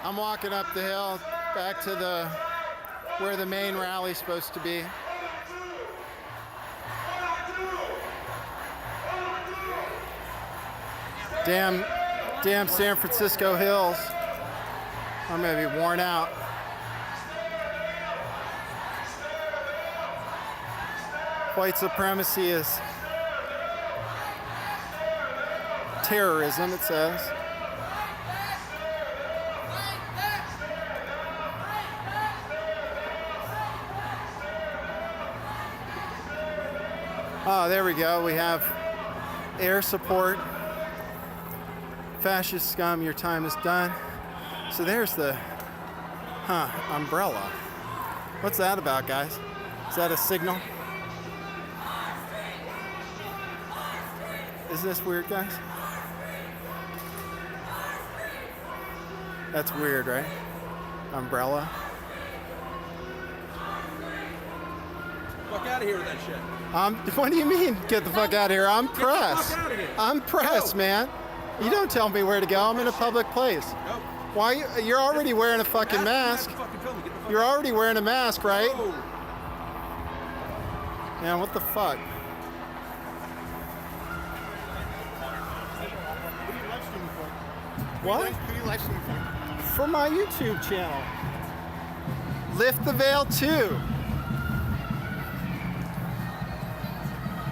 I'm walking up the hill back to where the main rally's supposed to be. Damn San Francisco hills. I'm gonna be worn out. White supremacy is terrorism, it says. Oh, there we go. We have air support. Fascist scum, your time is done. So there's the umbrella. What's that about, guys? Is that a signal? Isn't this weird, guys? That's weird, right? Umbrella. Fuck out of here with that shit. What do you mean, get the fuck out of here? I'm press. Get the fuck out of here. I'm press, man. You don't tell me where to go. I'm in a public place. Nope. Why? You're already wearing a fucking mask. You're already wearing a mask, right? Oh. Man, what the fuck? What? Who are you live streaming for? For my YouTube channel. Lift the Veil 2.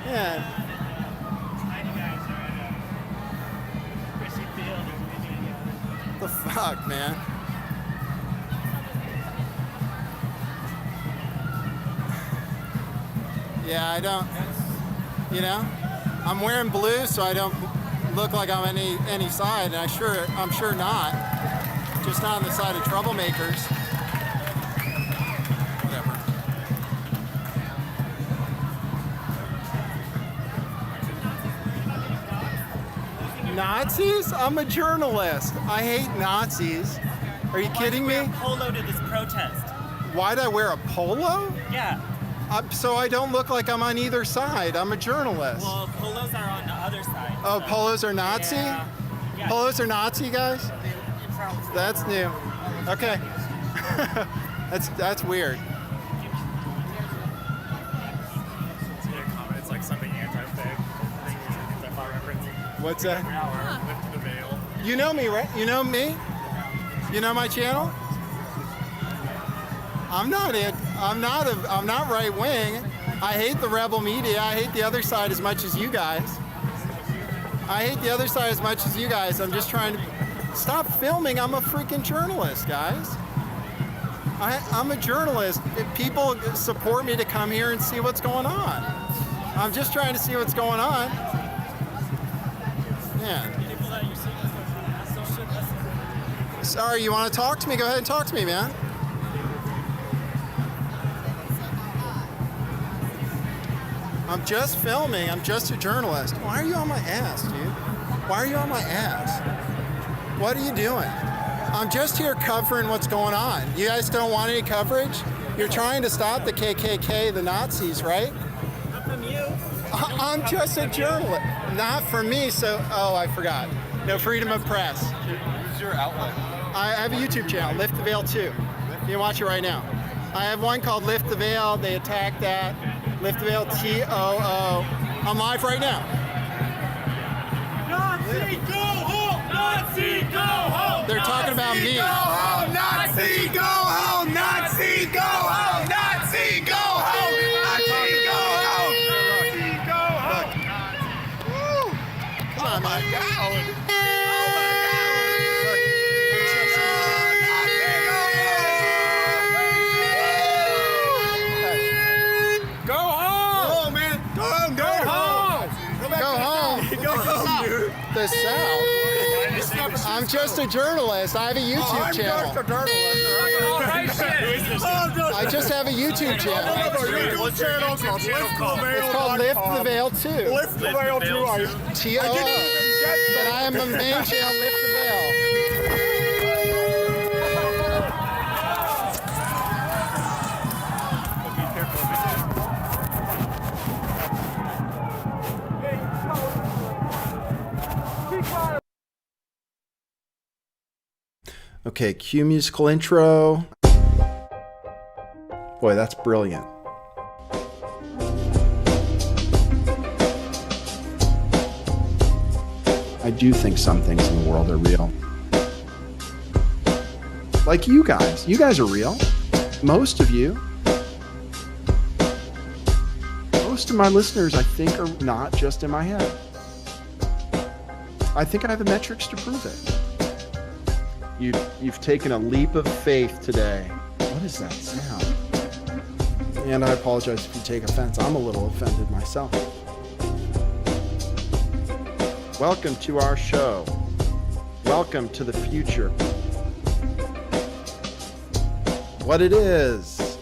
Yeah. What the fuck, man? Yeah, I don't, you know, I'm wearing blue so I don't look like I'm any side, and I'm sure not. Just not on the side of troublemakers. Whatever. Nazis? I'm a journalist. I hate Nazis. Are you kidding me? Polo to this protest. Why'd I wear a polo? Yeah. So I don't look like I'm on either side. I'm a journalist. Well, polos are on the other side. Oh, so. polos are Nazi? Yeah. Polos are Nazi, guys? That's new. Okay. that's weird. It's like something anti-fake. Antifa reference. What's that? Lift the veil. You know me, right? You know me? You know my channel? I'm not right wing. I hate the rebel media. I hate the other side as much as you guys. I hate the other side as much as you guys. I'm just trying to stop filming. I'm a freaking journalist, guys. I'm a journalist. If people support me to come here and see what's going on. I'm just trying to see what's going on. Man. Sorry, you want to talk to me? Go ahead and talk to me, man. I'm just filming. I'm just a journalist. Why are you on my ass, dude? Why are you on my ass? What are you doing? I'm just here covering what's going on. You guys don't want any coverage? You're trying to stop the KKK, the Nazis, right? Not from you. I'm just a journalist. Not from me, so... Oh, I forgot. No freedom of press. Who's your outlet? I have a YouTube channel, Lift the Veil 2. You can watch it right now. I have one called Lift the Veil. They attacked that. Lift the Veil TOO. I'm live right now. Nazi, go home! Nazi, go home! They're talking about me. Go home, Nazi! Go home, Nazi! Go home, Nazi! Go home, Nazi! Go home, Nazi! Go home. Come on, man. The South. I'm just a journalist. I have a YouTube channel. I'm just a journalist. I just have a YouTube channel. What's your channel called? It's called Lift the Veil 2. Lift the Veil 2. TOO. But I am the main channel, Lift the Veil. Okay, cue musical intro. Boy, that's brilliant. I do think some things in the world are real. Like you guys. You guys are real. Most of you. Most of my listeners, I think, are not just in my head. I think I have the metrics to prove it. You've taken a leap of faith today. What is that sound? And I apologize if you take offense. I'm a little offended myself. Welcome to our show. Welcome to the future. What it is,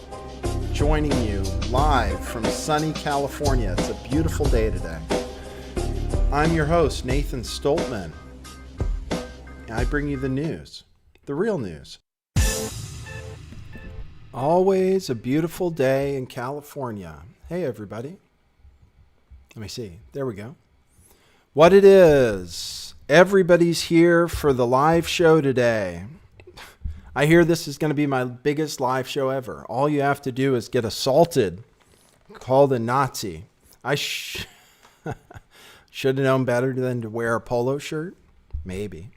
joining you live from sunny California. It's a beautiful day today. I'm your host, Nathan Stoltman. I bring you the news, the real news. Always a beautiful day in California. Hey, everybody. Let me see. There we go. What it is. Everybody's here for the live show today. I hear this is going to be my biggest live show ever. All you have to do is get assaulted, called a Nazi. I should have known better than to wear a polo shirt. Maybe.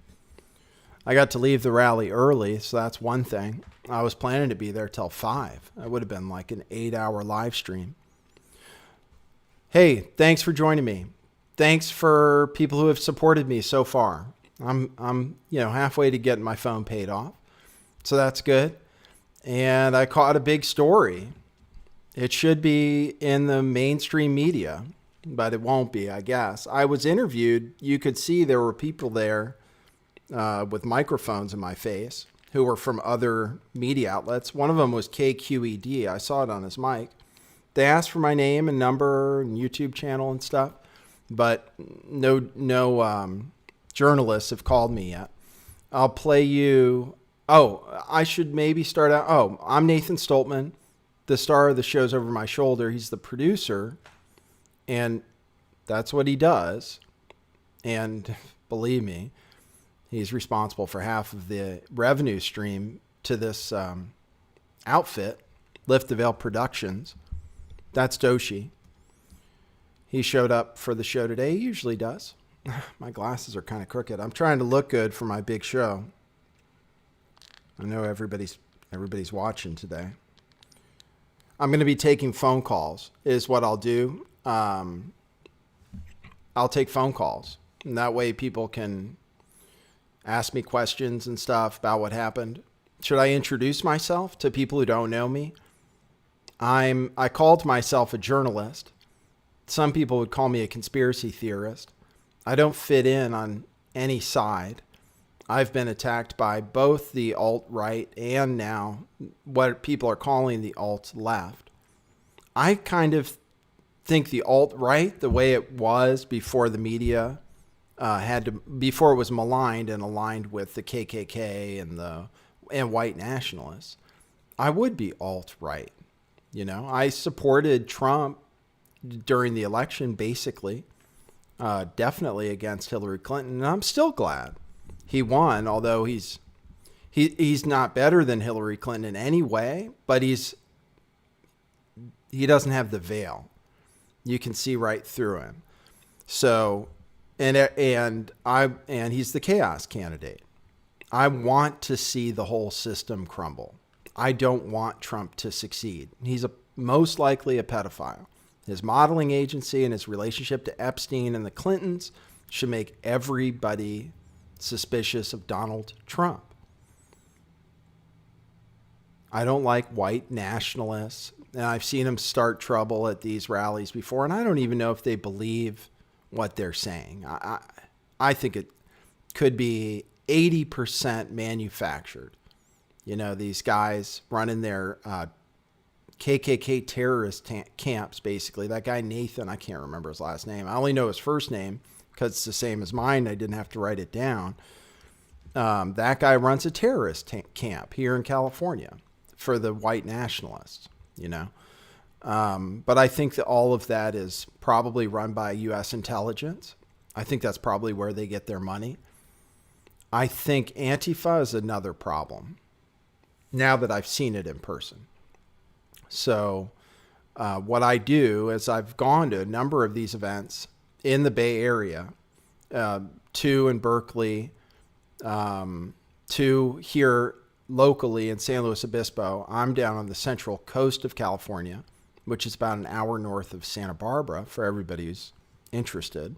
I got to leave the rally early, so that's one thing. I was planning to be there till 5. That would have been like an 8-hour live stream. Hey, thanks for joining me. Thanks for people who have supported me so far. I'm halfway to getting my phone paid off. So that's good. And I caught a big story. It should be in the mainstream media, but it won't be, I guess. I was interviewed. You could see there were people there with microphones in my face who were from other media outlets. One of them was KQED. I saw it on his mic. They asked for my name and number and YouTube channel and stuff, but no journalists have called me yet. I'll play you. Oh, I should maybe start out. Oh, I'm Nathan Stoltman. The star of the show's over my shoulder. He's the producer, and that's what he does. And believe me, he's responsible for half of the revenue stream to this outfit, Lift the Veil Productions. That's Doshi. He showed up for the show today. He usually does. My glasses are kind of crooked. I'm trying to look good for my big show. I know everybody's watching today. I'm going to be taking phone calls is what I'll do. I'll take phone calls. And that way people can ask me questions and stuff about what happened. Should I introduce myself to people who don't know me? I called myself a journalist. Some people would call me a conspiracy theorist. I don't fit in on any side. I've been attacked by both the alt-right and now what people are calling the alt-left. I kind of think the alt-right, the way it was before the media before it was maligned and aligned with the KKK and white nationalists, I would be alt-right. I supported Trump during the election, basically, definitely against Hillary Clinton, and I'm still glad he won, although he's not better than Hillary Clinton in any way, but he doesn't have the veil. You can see right through him. So, and he's the chaos candidate. I want to see the whole system crumble. I don't want Trump to succeed. He's most likely a pedophile. His modeling agency and his relationship to Epstein and the Clintons should make everybody suspicious of Donald Trump. I don't like white nationalists, and I've seen them start trouble at these rallies before, and I don't even know if they believe what they're saying. I think it could be 80% manufactured. These guys running their KKK terrorist camps, basically. That guy, Nathan, I can't remember his last name. I only know his first name because it's the same as mine. I didn't have to write it down. That guy runs a terrorist camp here in California for the white nationalists, But I think that all of that is probably run by U.S. intelligence. I think that's probably where they get their money. I think Antifa is another problem now that I've seen it in person. So what I do is I've gone to a number of these events in the Bay Area, 2 in Berkeley, 2 here locally in San Luis Obispo. I'm down on the central coast of California, which is about an hour north of Santa Barbara for everybody who's interested.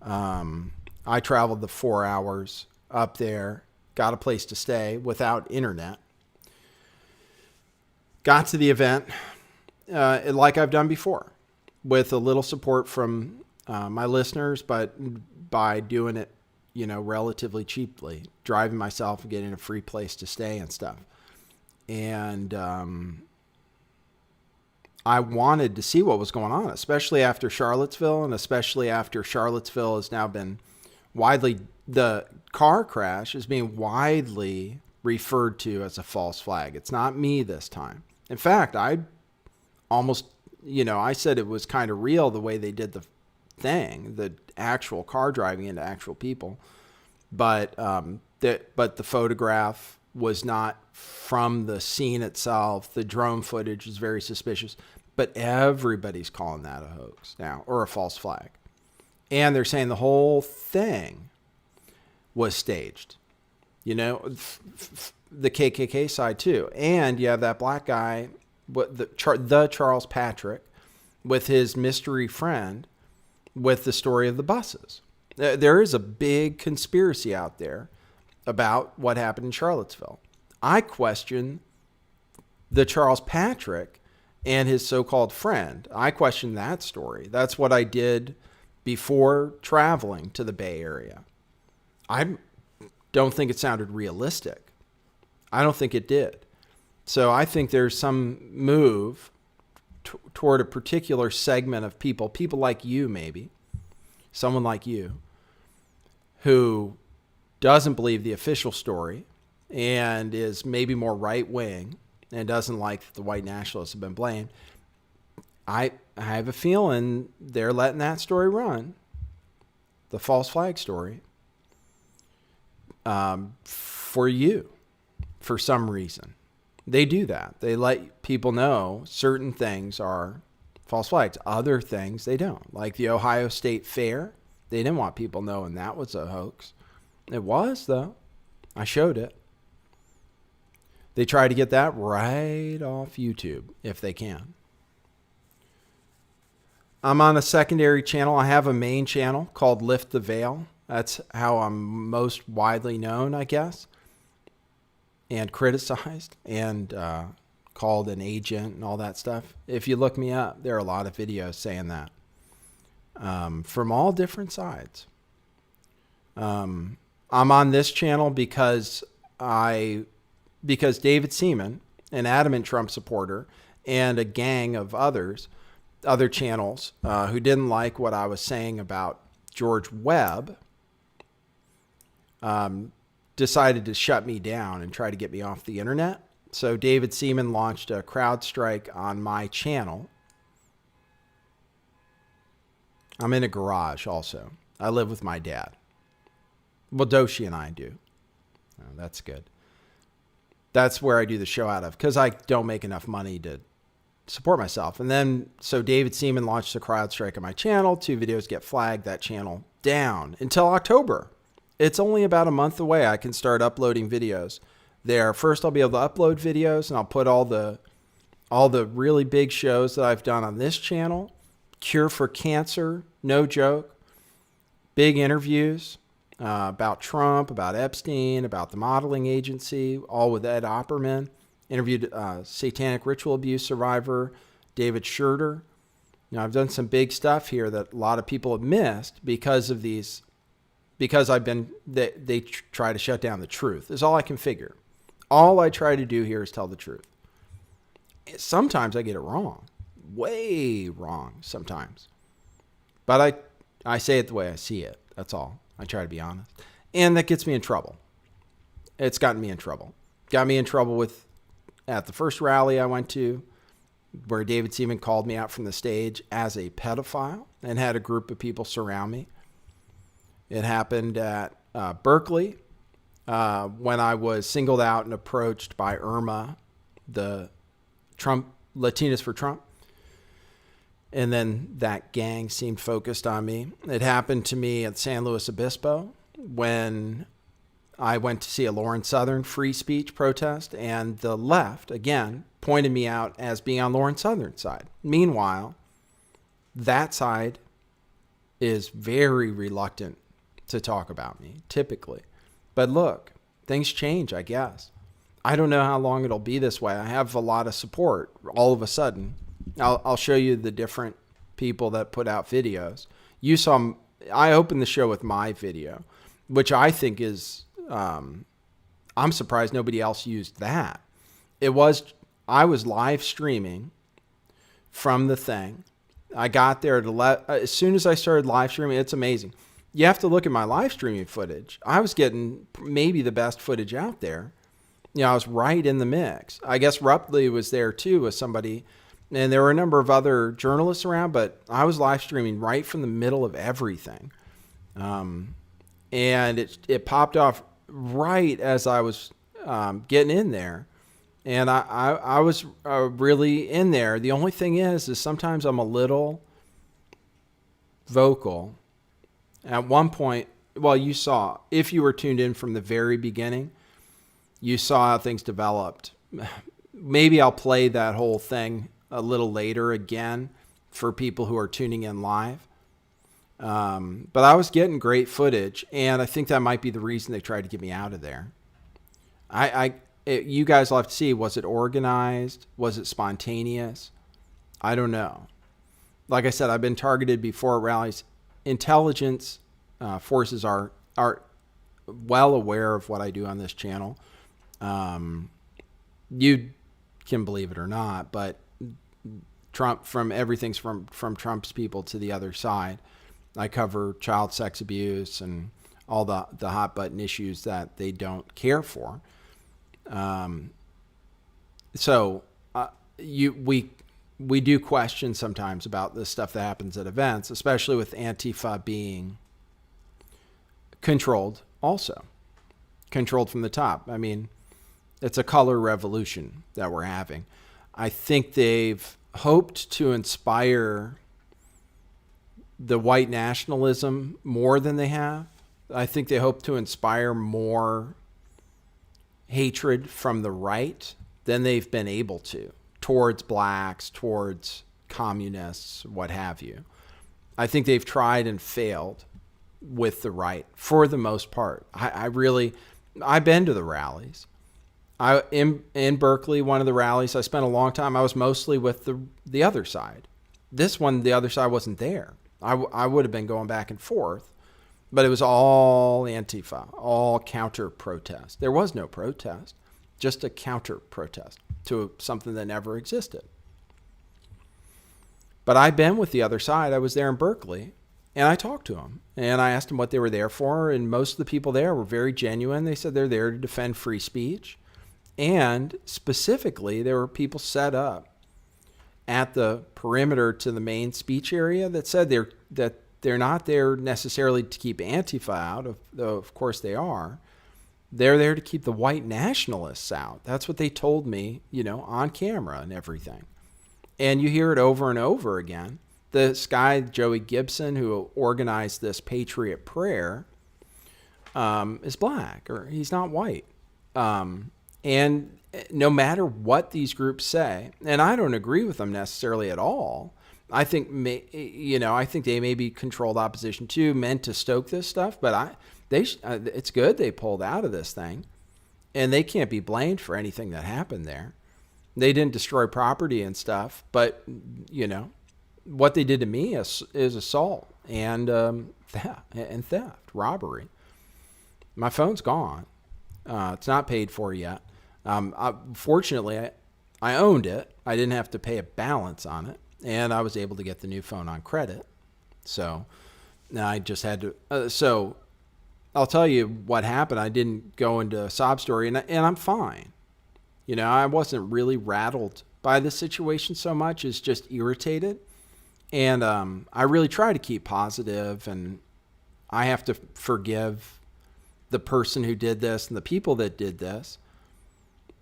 I traveled the 4 hours up there, got a place to stay without internet. Got to the event like I've done before, with a little support from my listeners, but by doing it, relatively cheaply, driving myself and getting a free place to stay and stuff. And I wanted to see what was going on, especially after Charlottesville, and especially after Charlottesville has now been the car crash is being widely referred to as a false flag. It's not me this time. In fact, I almost, I said it was kind of real the way they did the thing, the actual car driving into actual people. But the photograph was not from the scene itself. The drone footage is very suspicious. But everybody's calling that a hoax now, or a false flag. And they're saying the whole thing was staged. The KKK side too. And you have that black guy, the Charles Patrick, with his mystery friend, with the story of the buses. There is a big conspiracy out there about what happened in Charlottesville. I question the Charles Patrick and his so-called friend. I question that story. That's what I did before traveling to the Bay Area. I don't think it sounded realistic. I don't think it did. So I think there's some move toward a particular segment of people like you maybe, someone like you, who doesn't believe the official story and is maybe more right-wing and doesn't like that the white nationalists have been blamed. I have a feeling they're letting that story run, the false flag story, for you, for some reason. They do that. They let people know certain things are false flags. Other things they don't. Like the Ohio State Fair, they didn't want people knowing that was a hoax. It was, though. I showed it. They try to get that right off YouTube if they can. I'm on a secondary channel. I have a main channel called Lift the Veil. That's how I'm most widely known, I guess, and criticized and called an agent and all that stuff. If you look me up, there are a lot of videos saying that from all different sides. I'm on this channel because David Seaman, an adamant Trump supporter, and a gang of other channels who didn't like what I was saying about George Webb, decided to shut me down and try to get me off the internet. So David Seaman launched a crowd strike on my channel. I'm in a garage also. I live with my dad. Well, Doshi and I do. Oh, that's good. That's where I do the show out of, because I don't make enough money to support myself. And then, so David Seaman launched a crowd strike on my channel. 2 videos get flagged. That channel down until October. It's only about a month away. I can start uploading videos there. First, I'll be able to upload videos, and I'll put all the really big shows that I've done on this channel. Cure for Cancer, no joke. Big interviews about Trump, about Epstein, about the modeling agency, all with Ed Opperman. Interviewed satanic ritual abuse survivor David Schurter. I've done some big stuff here that a lot of people have missed because of these, because they try to shut down the truth, is all I can figure. All I try to do here is tell the truth. Sometimes I get it wrong, way wrong sometimes. But I say it the way I see it. That's all. I try to be honest. And that gets me in trouble. It's gotten me in trouble. Got me in trouble at the first rally I went to, where David Seaman called me out from the stage as a pedophile and had a group of people surround me. It happened at Berkeley, when I was singled out and approached by Irma, the Trump Latinas for Trump. And then that gang seemed focused on me. It happened to me at San Luis Obispo when I went to see a Lauren Southern free speech protest, and the left, again, pointed me out as being on Lauren Southern's side. Meanwhile, that side is very reluctant to talk about me, typically. But look, things change, I guess. I don't know how long it'll be this way. I have a lot of support all of a sudden. I'll show you the different people that put out videos. You saw, I opened the show with my video, which I think is, I'm surprised nobody else used that. I was live streaming from the thing. I got there as soon as I started live streaming. It's amazing. You have to look at my live streaming footage. I was getting maybe the best footage out there. I was right in the mix. I guess Rupley was there too with somebody, and there were a number of other journalists around, but I was live streaming right from the middle of everything. And it popped off right as I was getting in there. And I was really in there. The only thing is sometimes I'm a little vocal. At one point, well, you saw, if you were tuned in from the very beginning, you saw how things developed. Maybe I'll play that whole thing a little later again for people who are tuning in live. But I was getting great footage, and I think that might be the reason they tried to get me out of there. You guys will have to see, was it organized? Was it spontaneous? I don't know. Like I said, I've been targeted before at rallies. Intelligence forces are well aware of what I do on this channel. You can believe it or not, but Trump, everything's from Trump's people to the other side. I cover child sex abuse and all the hot button issues that they don't care for. We do question sometimes about the stuff that happens at events, especially with Antifa being controlled from the top. I mean, it's a color revolution that we're having. I think they've hoped to inspire the white nationalism more than they have. I think they hope to inspire more hatred from the right than they've been able to, towards blacks, towards communists, what have you. I think they've tried and failed with the right for the most part. I've been to the rallies. In Berkeley, one of the rallies, I spent a long time. I was mostly with the other side. This one, the other side wasn't there. I would have been going back and forth, but it was all Antifa, all counter protest. There was no protest, just a counter protest to something that never existed. But I've been with the other side. I was there in Berkeley, and I talked to them, and I asked them what they were there for, and most of the people there were very genuine. They said they're there to defend free speech, and specifically, there were people set up at the perimeter to the main speech area that said they're not there necessarily to keep Antifa out, though of course they are. They're there to keep the white nationalists out. That's what they told me, on camera and everything. And you hear it over and over again. This guy, Joey Gibson, who organized this Patriot Prayer, is black, or he's not white. And no matter what these groups say, and I don't agree with them necessarily at all. I think I think they may be controlled opposition too, meant to stoke this stuff. But it's good they pulled out of this thing, and they can't be blamed for anything that happened there. They didn't destroy property and stuff, but what they did to me is assault and theft, robbery. My phone's gone. It's not paid for yet. Fortunately, I owned it. I didn't have to pay a balance on it, and I was able to get the new phone on credit. So I just had to. So I'll tell you what happened. I didn't go into a sob story, and I'm fine. I wasn't really rattled by the situation so much as just irritated. And I really try to keep positive, and I have to forgive the person who did this and the people that did this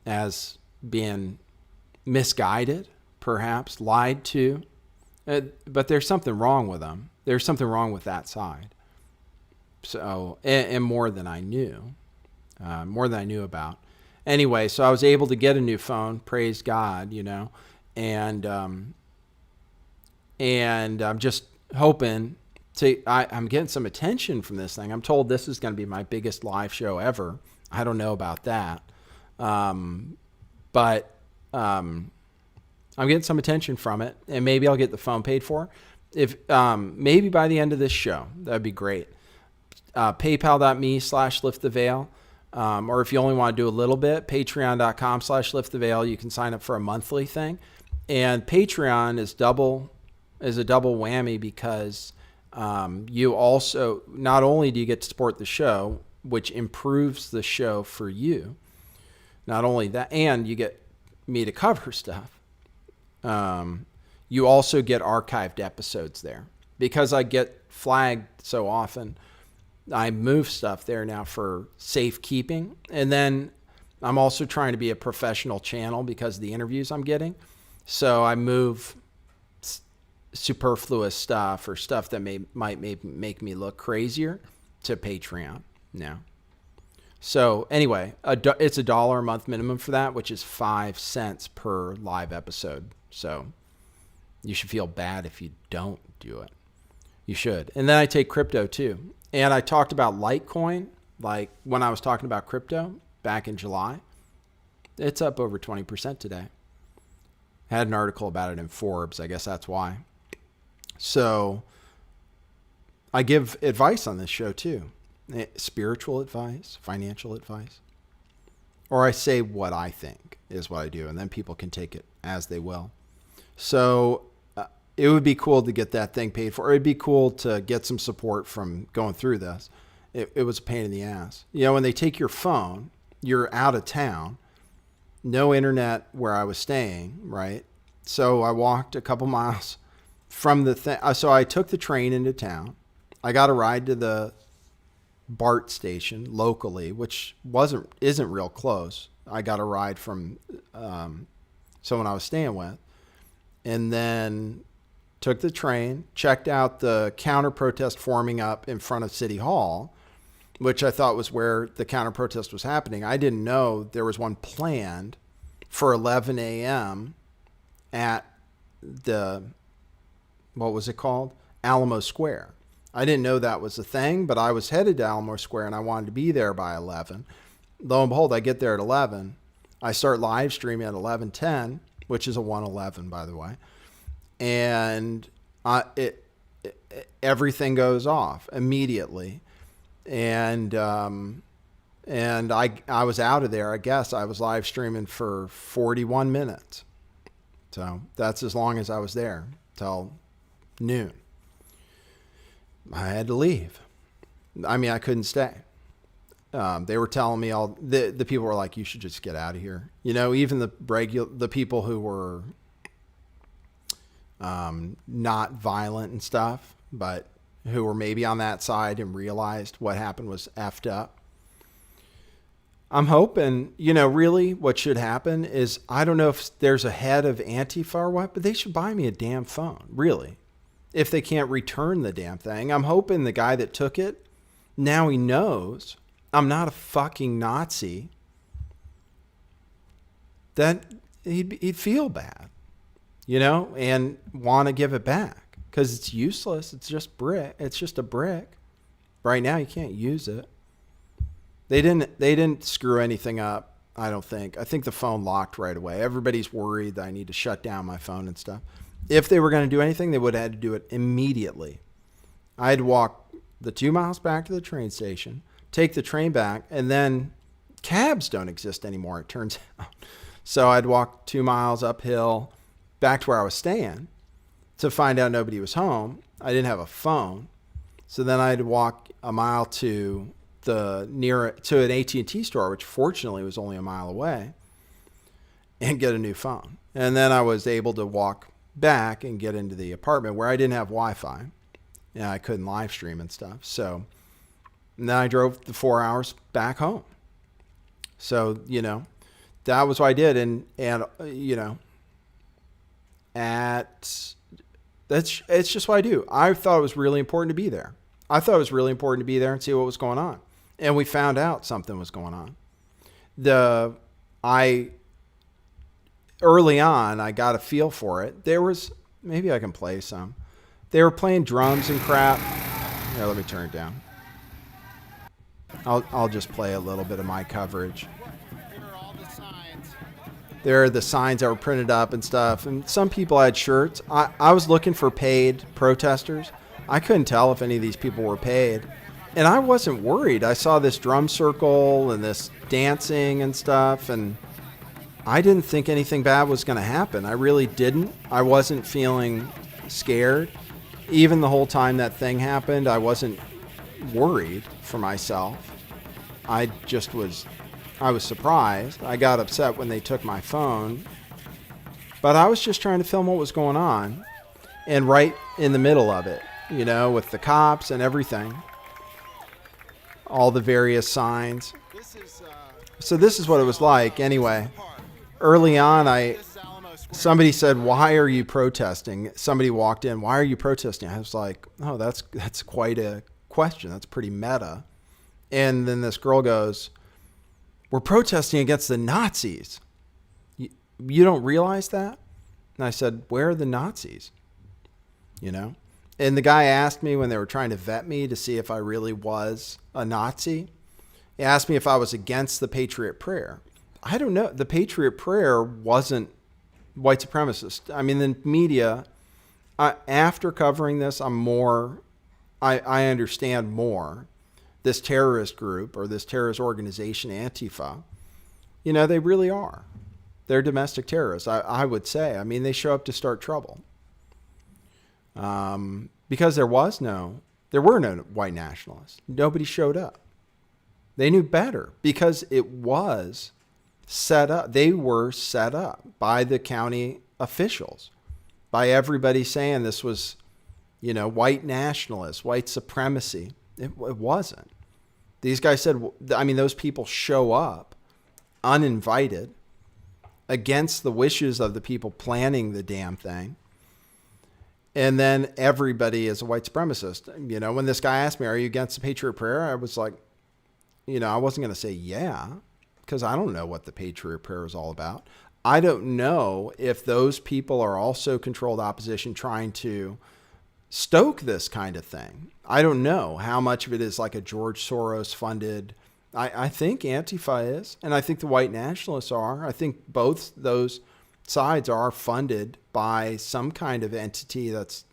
as being misguided, perhaps lied to. But there's something wrong with them. There's something wrong with that side. So, and more than I knew, about. Anyway, so I was able to get a new phone. Praise God, and I'm just hoping I'm getting some attention from this thing. I'm told this is going to be my biggest live show ever. I don't know about that. But I'm getting some attention from it, and maybe I'll get the phone paid for. If maybe by the end of this show, that'd be great. PayPal.me/lifttheveil. Or if you only want to do a little bit, patreon.com/lifttheveil. You can sign up for a monthly thing. And Patreon is a double whammy because you also, not only do you get to support the show, which improves the show for you, not only that, and you get me to cover stuff. You also get archived episodes there. Because I get flagged so often, I move stuff there now for safekeeping. And then I'm also trying to be a professional channel because of the interviews I'm getting. So I move superfluous stuff or stuff that might make me look crazier to Patreon now. So anyway, it's $1 a month minimum for that, which is 5 cents per live episode. So you should feel bad if you don't do it. You should. And then I take crypto too. And I talked about LiteCoin, like when I was talking about crypto back in July. It's up over 20% today. I had an article about it in Forbes. I guess that's why. So I give advice on this show too. Spiritual advice, financial advice. Or I say what I think is what I do, and then people can take it as they will. So it would be cool to get that thing paid for. It'd be cool to get some support from going through this. It was a pain in the ass. When they take your phone, you're out of town, no internet where I was staying, right? So I walked a couple miles from the thing. So I took the train into town. I got a ride to the BART station locally, which isn't real close. I got a ride from someone I was staying with, and then took the train, checked out the counter protest forming up in front of City Hall, which I thought was where the counter protest was happening. I didn't know there was one planned for 11 a.m. at the, what was it called? Alamo Square. I didn't know that was a thing, but I was headed to Alamo Square and I wanted to be there by 11. Lo and behold, I get there at 11. I start live streaming at 11:10, which is a 1:11, by the way. And everything goes off immediately. And I was out of there. I guess I was live streaming for 41 minutes. So that's as long as I was there, till noon. I had to leave. I mean, I couldn't stay. They were telling me the people were like, you should just get out of here. Even the people who were not violent and stuff, but who were maybe on that side and realized what happened was effed up. I'm hoping, really what should happen is, I don't know if there's a head of Antifa or what, but they should buy me a damn phone, really. If they can't return the damn thing. I'm hoping the guy that took it, now he knows I'm not a fucking Nazi, that he'd feel bad, and want to give it back because it's useless. It's just brick. It's just a brick. Right now, you can't use it. They didn't screw anything up, I don't think. I think the phone locked right away. Everybody's worried that I need to shut down my phone and stuff. If they were going to do anything, they would have had to do it immediately. I had to walk the 2 miles back to the train station, take the train back, and then cabs don't exist anymore, it turns out. So I'd walk 2 miles uphill back to where I was staying to find out nobody was home. I didn't have a phone. So then I had to walk a mile to an AT&T store, which fortunately was only a mile away, and get a new phone. And then I was able to walk back and get into the apartment where I didn't have Wi-Fi. I couldn't live stream and stuff. So And then I drove the 4 hours back home. So, you know, that was what I did. And you know, it's just what I do. I thought it was really important to be there. I thought it was really important to be there and see what was going on. And we found out something was going on. Early on, I got a feel for it. There was, maybe I can play some. They were playing drums and crap. Here, let me turn it down. I'll just play a little bit of my coverage. There are the signs that were printed up and stuff. And some people had shirts. I was looking for paid protesters. I couldn't tell if any of these people were paid. And I wasn't worried. I saw this drum circle and this dancing and stuff. And I didn't think anything bad was going to happen. I really didn't. I wasn't feeling scared. Even the whole time that thing happened, I wasn't worried for myself. I was surprised. I got upset when they took my phone. But I was just trying to film what was going on. And right in the middle of it, you know, with the cops and everything. All the various signs. So this is what it was like. Anyway, early on, somebody said, "Why are you protesting?" Somebody walked in, "Why are you protesting?" I was like, "Oh, that's quite a question. That's pretty meta." And then this girl goes, "We're protesting against the Nazis. You don't realize that?" And I said, "Where are the Nazis?" You know? And the guy asked me when they were trying to vet me to see if I really was a Nazi. He asked me if I was against the Patriot Prayer. I don't know. The Patriot Prayer wasn't white supremacist. I mean, the media, after covering this, I understand more. This terrorist group or this terrorist organization, Antifa, you know, they really are. They're domestic terrorists, I would say. I mean, they show up to start trouble. Because there were no white nationalists. Nobody showed up. They knew better because it was set up. They were set up by the county officials, by everybody saying this was, you know, white nationalists, white supremacy. It wasn't. These guys said, I mean, those people show up uninvited against the wishes of the people planning the damn thing. And then everybody is a white supremacist. You know, when this guy asked me, "Are you against the Patriot Prayer?" I was like, you know, I wasn't going to say yeah, because I don't know what the Patriot Prayer is all about. I don't know if those people are also controlled opposition trying to stoke this kind of thing. I don't know how much of it is like a George Soros funded. I think Antifa is, and I think the white nationalists are. I think both those sides are funded by some kind of entity that's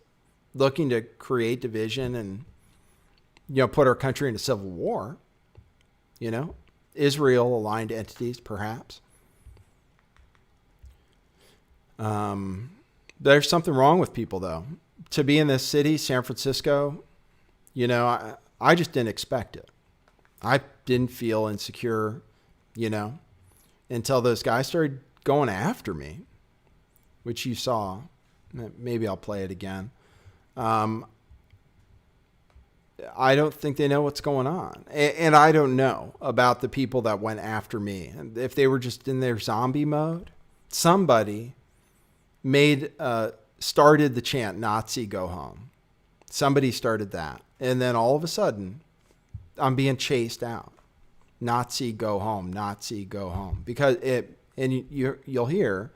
looking to create division and, you know, put our country into civil war. You know, Israel aligned entities, perhaps. There's something wrong with people, though. To be in this city, San Francisco, you know, I just didn't expect it. I didn't feel insecure, you know, until those guys started going after me, which you saw. Maybe I'll play it again. I don't think they know what's going on. And I don't know about the people that went after me. If they were just in their zombie mode, somebody started the chant, "Nazi, go home." Somebody started that. And then all of a sudden, I'm being chased out. "Nazi, go home. Nazi, go home." Because you'll hear,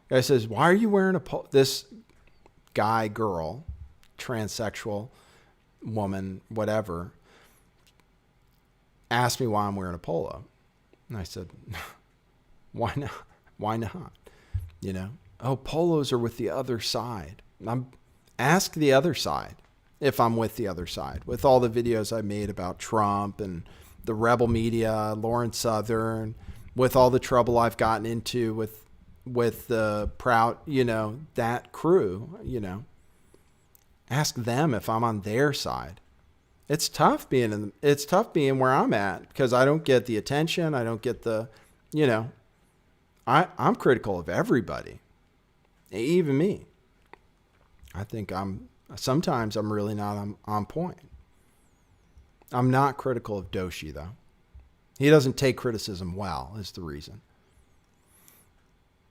guy says, "Why are you wearing this guy, girl, transsexual woman, whatever, asked me why I'm wearing a polo." And I said, "Why not? Why not? You know, oh, polos are with the other side." Ask the other side if I'm with the other side. With all the videos I made about Trump and the rebel media, Lawrence Southern, with all the trouble I've gotten into with the proud, you know, that crew, you know, ask them if I'm on their side. It's tough being where I'm at because I don't get the attention. I don't get the, you know, I'm critical of everybody, even me. I think sometimes I'm really not on point. I'm not critical of Doshi, though. He doesn't take criticism well, is the reason.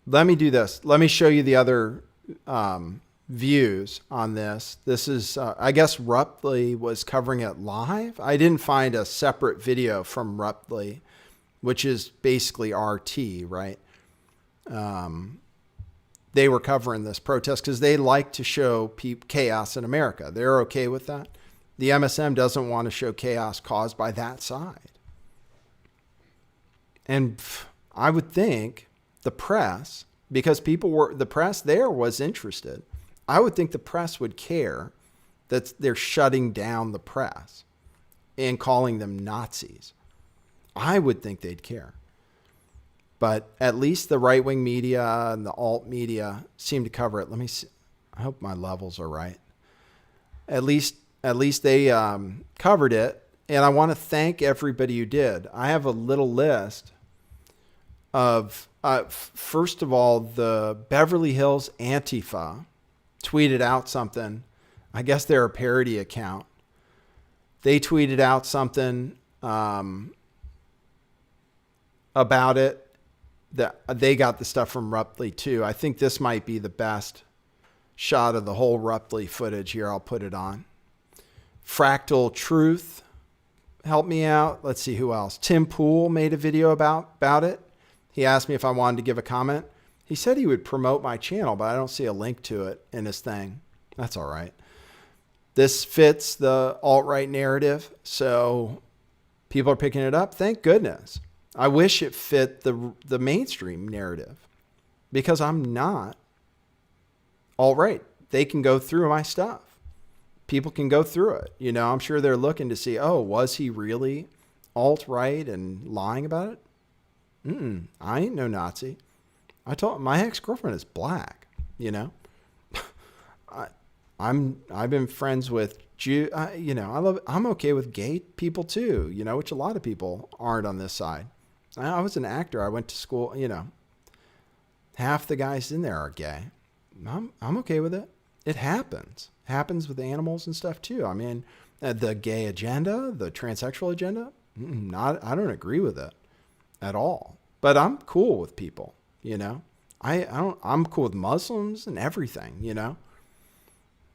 Let me do this. Let me show you the other views on this. This is, I guess Ruptly was covering it live. I didn't find a separate video from Ruptly, which is basically RT, right? They were covering this protest because they like to show chaos in America. They're okay with that. The MSM doesn't want to show chaos caused by that side. And I would think the press, because the press there was interested, I would think the press would care that they're shutting down the press and calling them Nazis. I would think they'd care. But at least the right-wing media and the alt media seem to cover it. Let me see. I hope my levels are right. At least they covered it. And I want to thank everybody who did. I have a little list of, first of all, the Beverly Hills Antifa tweeted out something. I guess they're a parody account. They tweeted out something about it. That they got the stuff from Ruptly too. I think this might be the best shot of the whole Ruptly footage here. I'll put it on. Fractal Truth helped me out. Let's see who else. Tim Pool made a video about it. He asked me if I wanted to give a comment. He said he would promote my channel, but I don't see a link to it in his thing. That's all right. This fits the alt-right narrative, so people are picking it up. Thank goodness. I wish it fit the mainstream narrative because I'm not alt-right. They can go through my stuff. People can go through it. You know, I'm sure they're looking to see, oh, was he really alt-right and lying about it? I ain't no Nazi. I told my ex-girlfriend is black, you know. I've been friends with Jew, you know, I'm okay with gay people too, you know, which a lot of people aren't on this side. I was an actor. I went to school, you know, half the guys in there are gay. I'm okay with it. It happens with animals and stuff too. I mean, the gay agenda, the transsexual agenda, I don't agree with it at all, but I'm cool with people, you know, I'm cool with Muslims and everything, you know,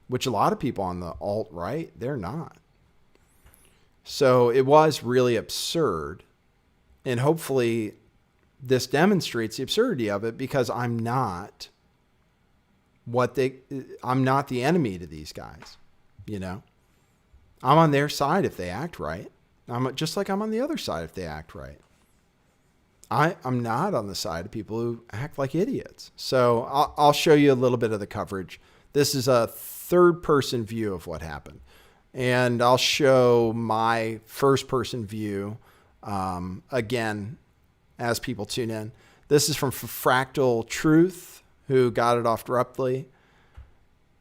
which a lot of people on the alt-right, they're not. So it was really absurd. And hopefully this demonstrates the absurdity of it because I'm not the enemy to these guys, you know. I'm on their side if they act right. I'm just like I'm on the other side if they act right. I'm not on the side of people who act like idiots. So I'll show you a little bit of the coverage. This is a third-person view of what happened. And I'll show my first-person view again as people tune in. This is from Fractal Truth, who got it off Ruptly.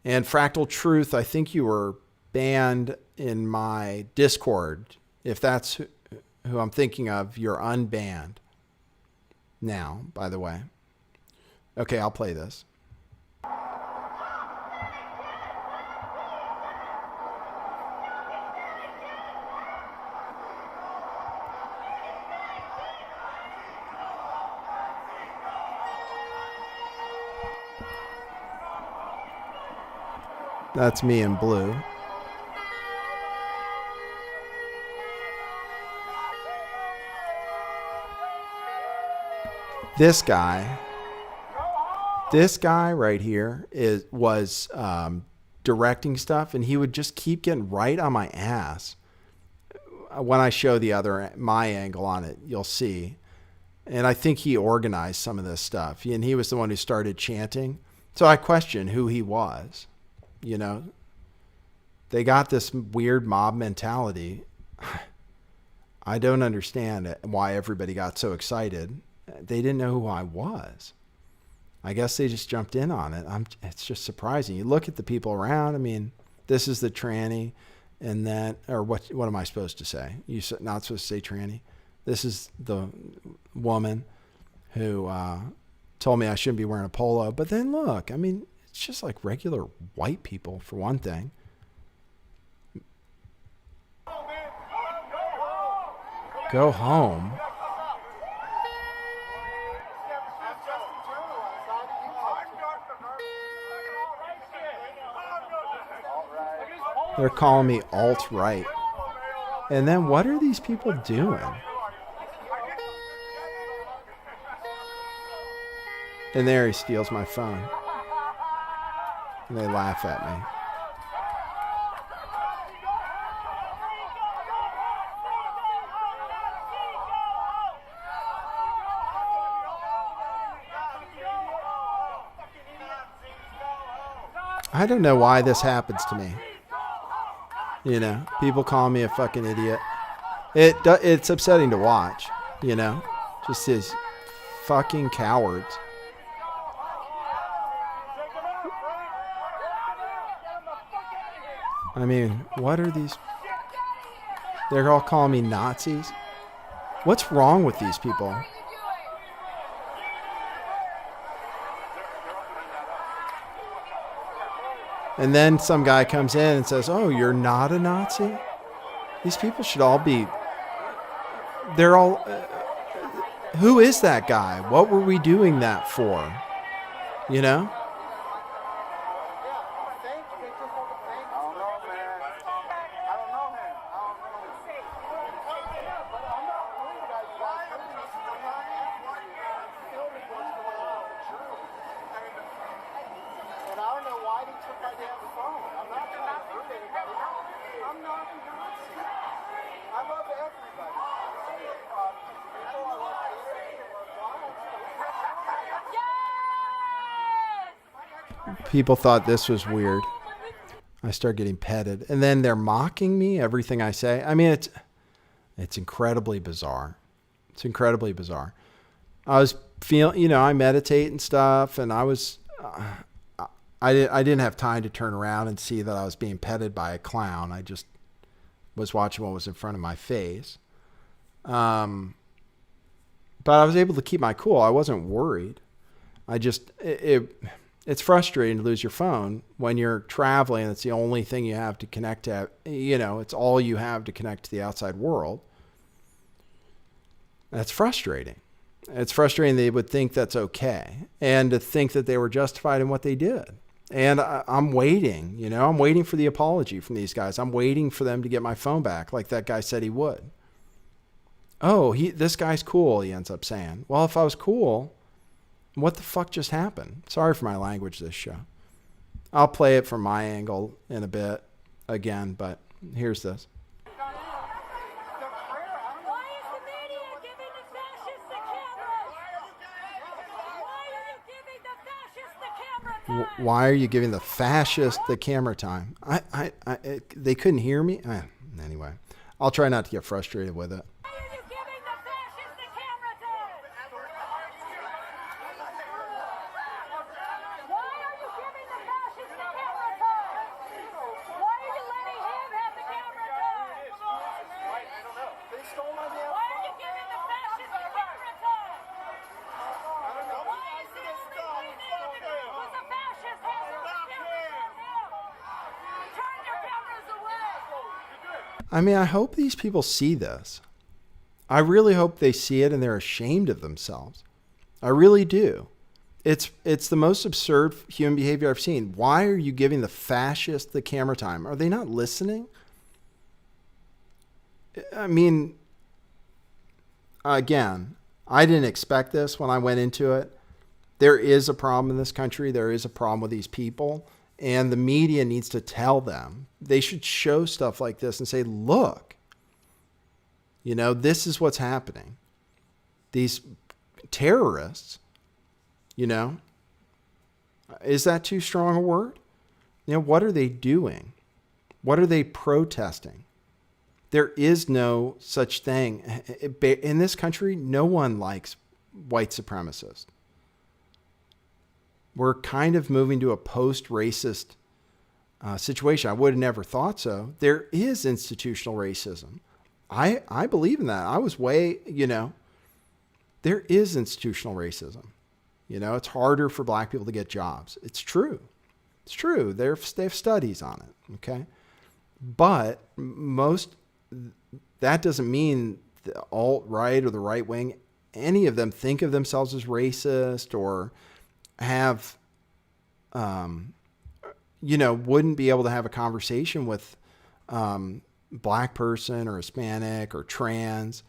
And Fractal Truth, I think you were banned in my Discord. If that's who I'm thinking of, you're unbanned now, by the way. Okay, I'll play this. That's me in blue. This guy right here was directing stuff, and he would just keep getting right on my ass. When I show my angle on it, you'll see. And I think he organized some of this stuff, and he was the one who started chanting. So I question who he was. You know, they got this weird mob mentality. I don't understand why everybody got so excited. They didn't know who I was. I guess they just jumped in on it. It's just surprising. You look at the people around. I mean, this is the tranny, and then, or what am I supposed to say? You're not supposed to say tranny. This is the woman who told me I shouldn't be wearing a polo. But then look, I mean, it's just like regular white people, for one thing. Go home. They're calling me alt-right. And then what are these people doing? And there he steals my phone. And they laugh at me. I don't know why this happens to me. You know, people call me a fucking idiot. It's upsetting to watch, you know, just these fucking cowards. I mean, what are these? They're all calling me Nazis. What's wrong with these people? And then some guy comes in and says, oh, you're not a Nazi? These people should all be... They're all... who is that guy? What were we doing that for? You know? People thought this was weird. I start getting petted. And then they're mocking me, everything I say. I mean, it's incredibly bizarre. It's incredibly bizarre. I was feeling, you know, I meditate and stuff, and I was, I didn't have time to turn around and see that I was being petted by a clown. I just was watching what was in front of my face. But I was able to keep my cool. I wasn't worried. It's frustrating to lose your phone when you're traveling. It's the only thing you have to connect to, you know, it's all you have to connect to the outside world. That's frustrating. It's frustrating they would think that's okay and to think that they were justified in what they did. And I'm waiting, you know, I'm waiting for the apology from these guys. I'm waiting for them to get my phone back like that guy said he would. Oh, this guy's cool, he ends up saying. Well, if I was cool, what the fuck just happened? Sorry for my language this show. I'll play it from my angle in a bit again, but here's this. Why is the media giving the fascists the camera? Why are you giving the fascists the camera time? Why are you giving the fascists the camera time? They couldn't hear me? Anyway, I'll try not to get frustrated with it. Why are you giving the fascists the camera time? Why are you giving the fascists the camera time? Why are you letting him have the camera time? Why are you giving the fascists the camera time? Why is this who's a fascist has the camera from him? Turn your cameras away. I mean, I hope these people see this. I really hope they see it and they're ashamed of themselves. I really do. It's the most absurd human behavior I've seen. Why are you giving the fascists the camera time? Are they not listening? I mean, again, I didn't expect this when I went into it. There is a problem in this country. There is a problem with these people. And the media needs to tell them. They should show stuff like this and say, look, you know, this is what's happening. These terrorists, you know, is that too strong a word? You know, what are they doing? What are they protesting? There is no such thing. In this country, no one likes white supremacists. We're kind of moving to a post-racist situation. I would have never thought so. There is institutional racism. I believe in that. I was way, you know, there is institutional racism. You know, it's harder for black people to get jobs. It's true. It's true. They have studies on it. Okay. But that doesn't mean the alt-right or the right wing, any of them think of themselves as racist or have, wouldn't be able to have a conversation with black person or Hispanic or trans,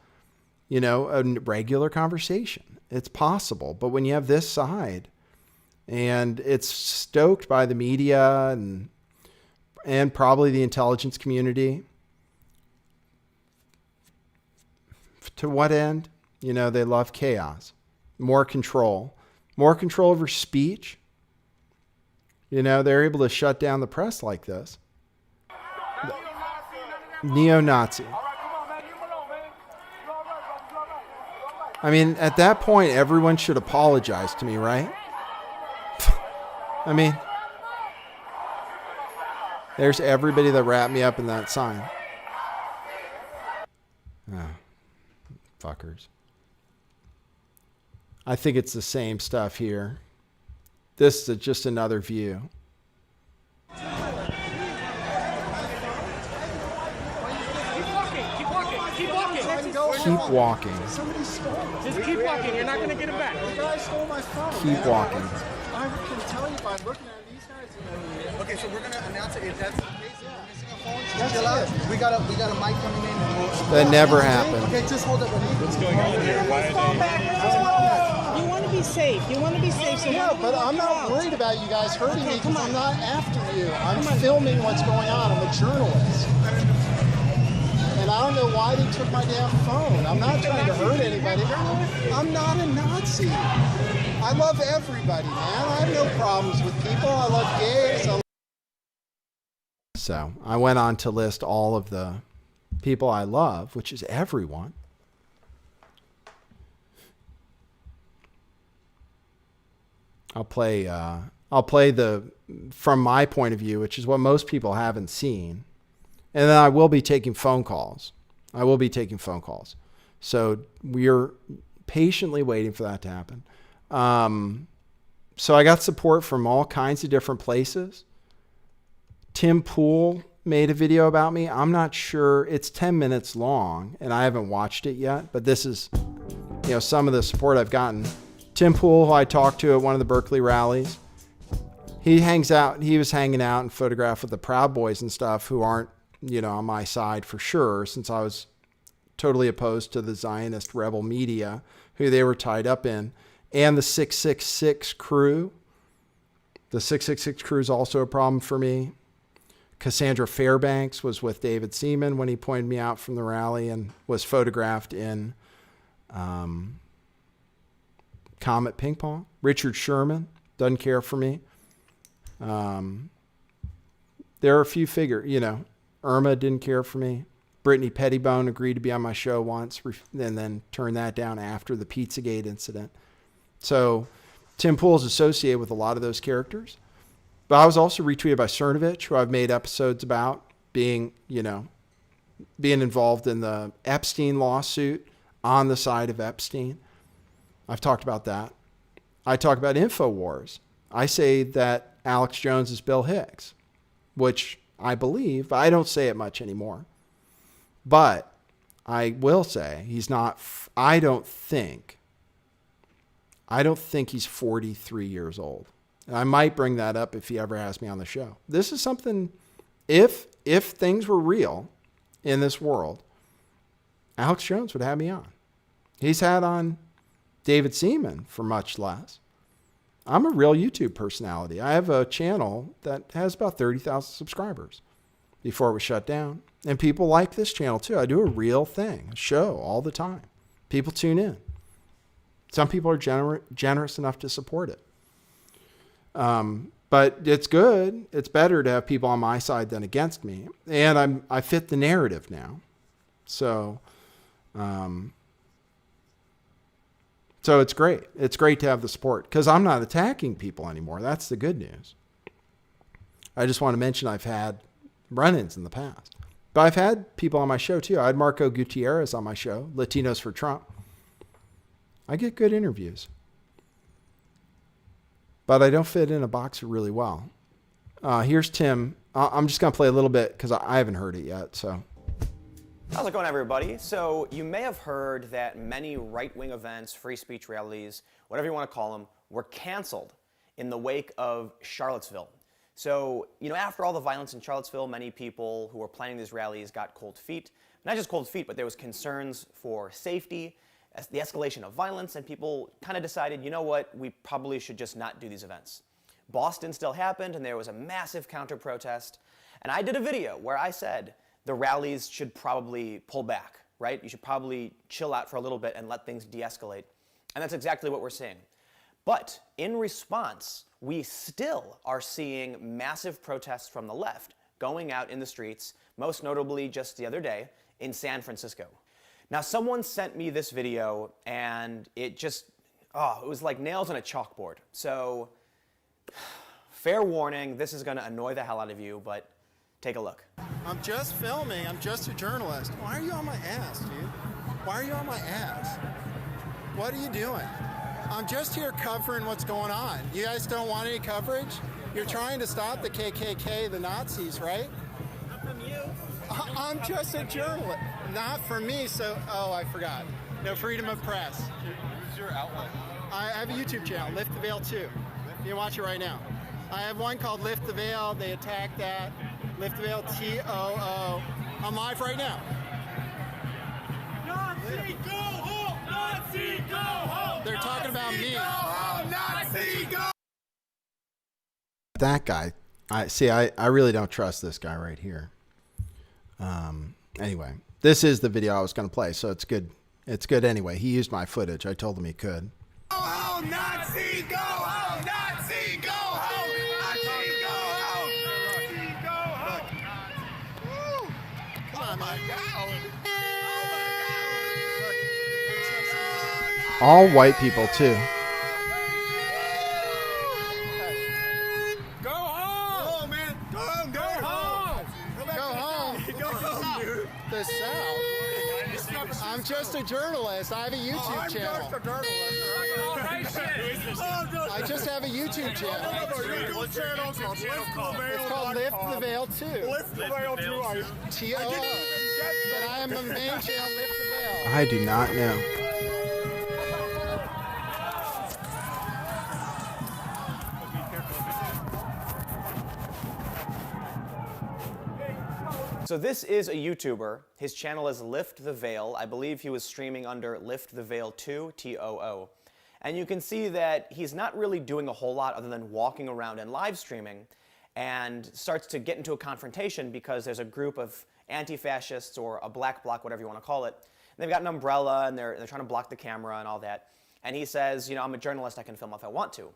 a regular conversation. It's possible. But when you have this side and it's stoked by the media and probably the intelligence community, to what end? They love chaos, more control over speech. They're able to shut down the press like this. Neo-Nazi. I mean, at that point, everyone should apologize to me, right? I mean, there's everybody that wrapped me up in that sign. Oh, fuckers. I think it's the same stuff here. This is just another view. Keep walking. Keep walking. Just keep walking. You're not going to get it back. The guy stole my phone. Keep walking. I can tell you by looking at these guys. Okay, so we're gonna announce it if that's the case. We're missing a phone. That's Chill out. it. We got a mic coming in. That never happened. Okay, just hold up. What's going on here? You want to be safe. You want to be safe. So Yeah, but I'm not worried about you guys hurting me because I'm not after you. I'm filming what's going on. I'm a journalist. And I don't know why they took my damn phone. I'm not trying to hurt anybody. I'm not a Nazi. I love everybody, man. I have no problems with people. I love gays. So I went on to list all of the people I love, which is everyone. I'll play the from my point of view, which is what most people haven't seen. And then I will be taking phone calls. So we're patiently waiting for that to happen. So I got support from all kinds of different places. Tim Pool made a video about me. I'm not sure. It's 10 minutes long and I haven't watched it yet, but this is, some of the support I've gotten. Tim Pool, who I talked to at one of the Berkeley rallies, he was hanging out and photographed with the Proud Boys and stuff who aren't, on my side for sure, since I was totally opposed to the Zionist rebel media, who they were tied up in, and the 666 crew. The 666 crew is also a problem for me. Cassandra Fairbanks was with David Seaman when he pointed me out from the rally and was photographed in Comet Ping Pong. Richard Sherman doesn't care for me. There are a few Irma didn't care for me. Brittany Pettibone agreed to be on my show once and then turned that down after the Pizzagate incident. So Tim Pool is associated with a lot of those characters. But I was also retweeted by Cernovich, who I've made episodes about being involved in the Epstein lawsuit on the side of Epstein. I've talked about that. I talk about InfoWars. I say that Alex Jones is Bill Hicks, which I believe, but I don't say it much anymore. But I will say he's not, I don't think he's 43 years old. And I might bring that up if he ever has me on the show. This is something, if things were real in this world, Alex Jones would have me on. He's had on David Seaman for much less. I'm a real YouTube personality. I have a channel that has about 30,000 subscribers before it was shut down. And people like this channel too. I do a real thing, a show all the time. People tune in. Some people are generous enough to support it. But it's good. It's better to have people on my side than against me. And I fit the narrative now. So it's great. It's great to have the support because I'm not attacking people anymore. That's the good news. I just want to mention I've had run-ins in the past. But I've had people on my show too. I had Marco Gutierrez on my show, Latinos for Trump. I get good interviews. But I don't fit in a box really well. Here's Tim. I'm just going to play a little bit because I haven't heard it yet. So How's it going, everybody? So you may have heard that many right-wing events, free speech rallies, whatever you want to call them, were canceled in the wake of Charlottesville. So, after all the violence in Charlottesville, many people who were planning these rallies got cold feet. Not just cold feet, but there was concerns for safety, the escalation of violence, and people kind of decided, you know what, we probably should just not do these events. Boston still happened, and there was a massive counter-protest. And I did a video where I said the rallies should probably pull back, right? You should probably chill out for a little bit and let things de-escalate. And that's exactly what we're seeing. But in response, we still are seeing massive protests from the left going out in the streets, most notably just the other day in San Francisco. Now, someone sent me this video, and it was like nails on a chalkboard. So, fair warning, this is going to annoy the hell out of you, but take a look. I'm just filming. I'm just a journalist. Why are you on my ass, dude? Why are you on my ass? What are you doing? I'm just here covering what's going on. You guys don't want any coverage? You're trying to stop the KKK, the Nazis, right? Not from you. I'm just a journalist. Not for me, so... Oh, I forgot. No freedom of press. Who's your outlet? I have a YouTube channel, Lift the Veil 2. You can watch it right now. I have one called Lift the Veil. They attacked that. Lift the Veil, TOO. I'm live right now. Nazi, go home! Nazi, go home! They're talking about me. Go home, Nazi, go! That guy, I really don't trust this guy right here. Anyway, this is the video I was going to play, so it's good. It's good anyway. He used my footage. I told him he could. Go home, Nazi, go home, Nazi, go home, Nazi, go home, Nazi, go home. Come on, man. All white people too. Go home! Oh, man. Go home, Go home. Go home, dude. The South. I'm just a journalist. I have a YouTube channel. I just have a YouTube channel. It's called Lift the Veil 2. Lift the Veil 2. TOO. But I am the main channel, Lift the Veil. I do not know. So this is a YouTuber. His channel is Lift the Veil. I believe he was streaming under Lift the Veil 2, TOO. And you can see that he's not really doing a whole lot other than walking around and live streaming, and starts to get into a confrontation because there's a group of anti-fascists, or a black bloc, whatever you want to call it. And they've got an umbrella, and they're trying to block the camera and all that. And he says, I'm a journalist, I can film if I want to.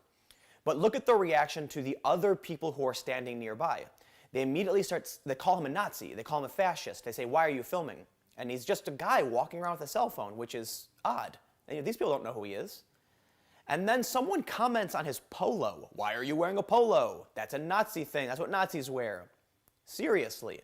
But look at the reaction to the other people who are standing nearby. They immediately they call him a Nazi, they call him a fascist, they say, why are you filming? And he's just a guy walking around with a cell phone, which is odd. And these people don't know who he is. And then someone comments on his polo. Why are you wearing a polo? That's a Nazi thing, that's what Nazis wear. Seriously.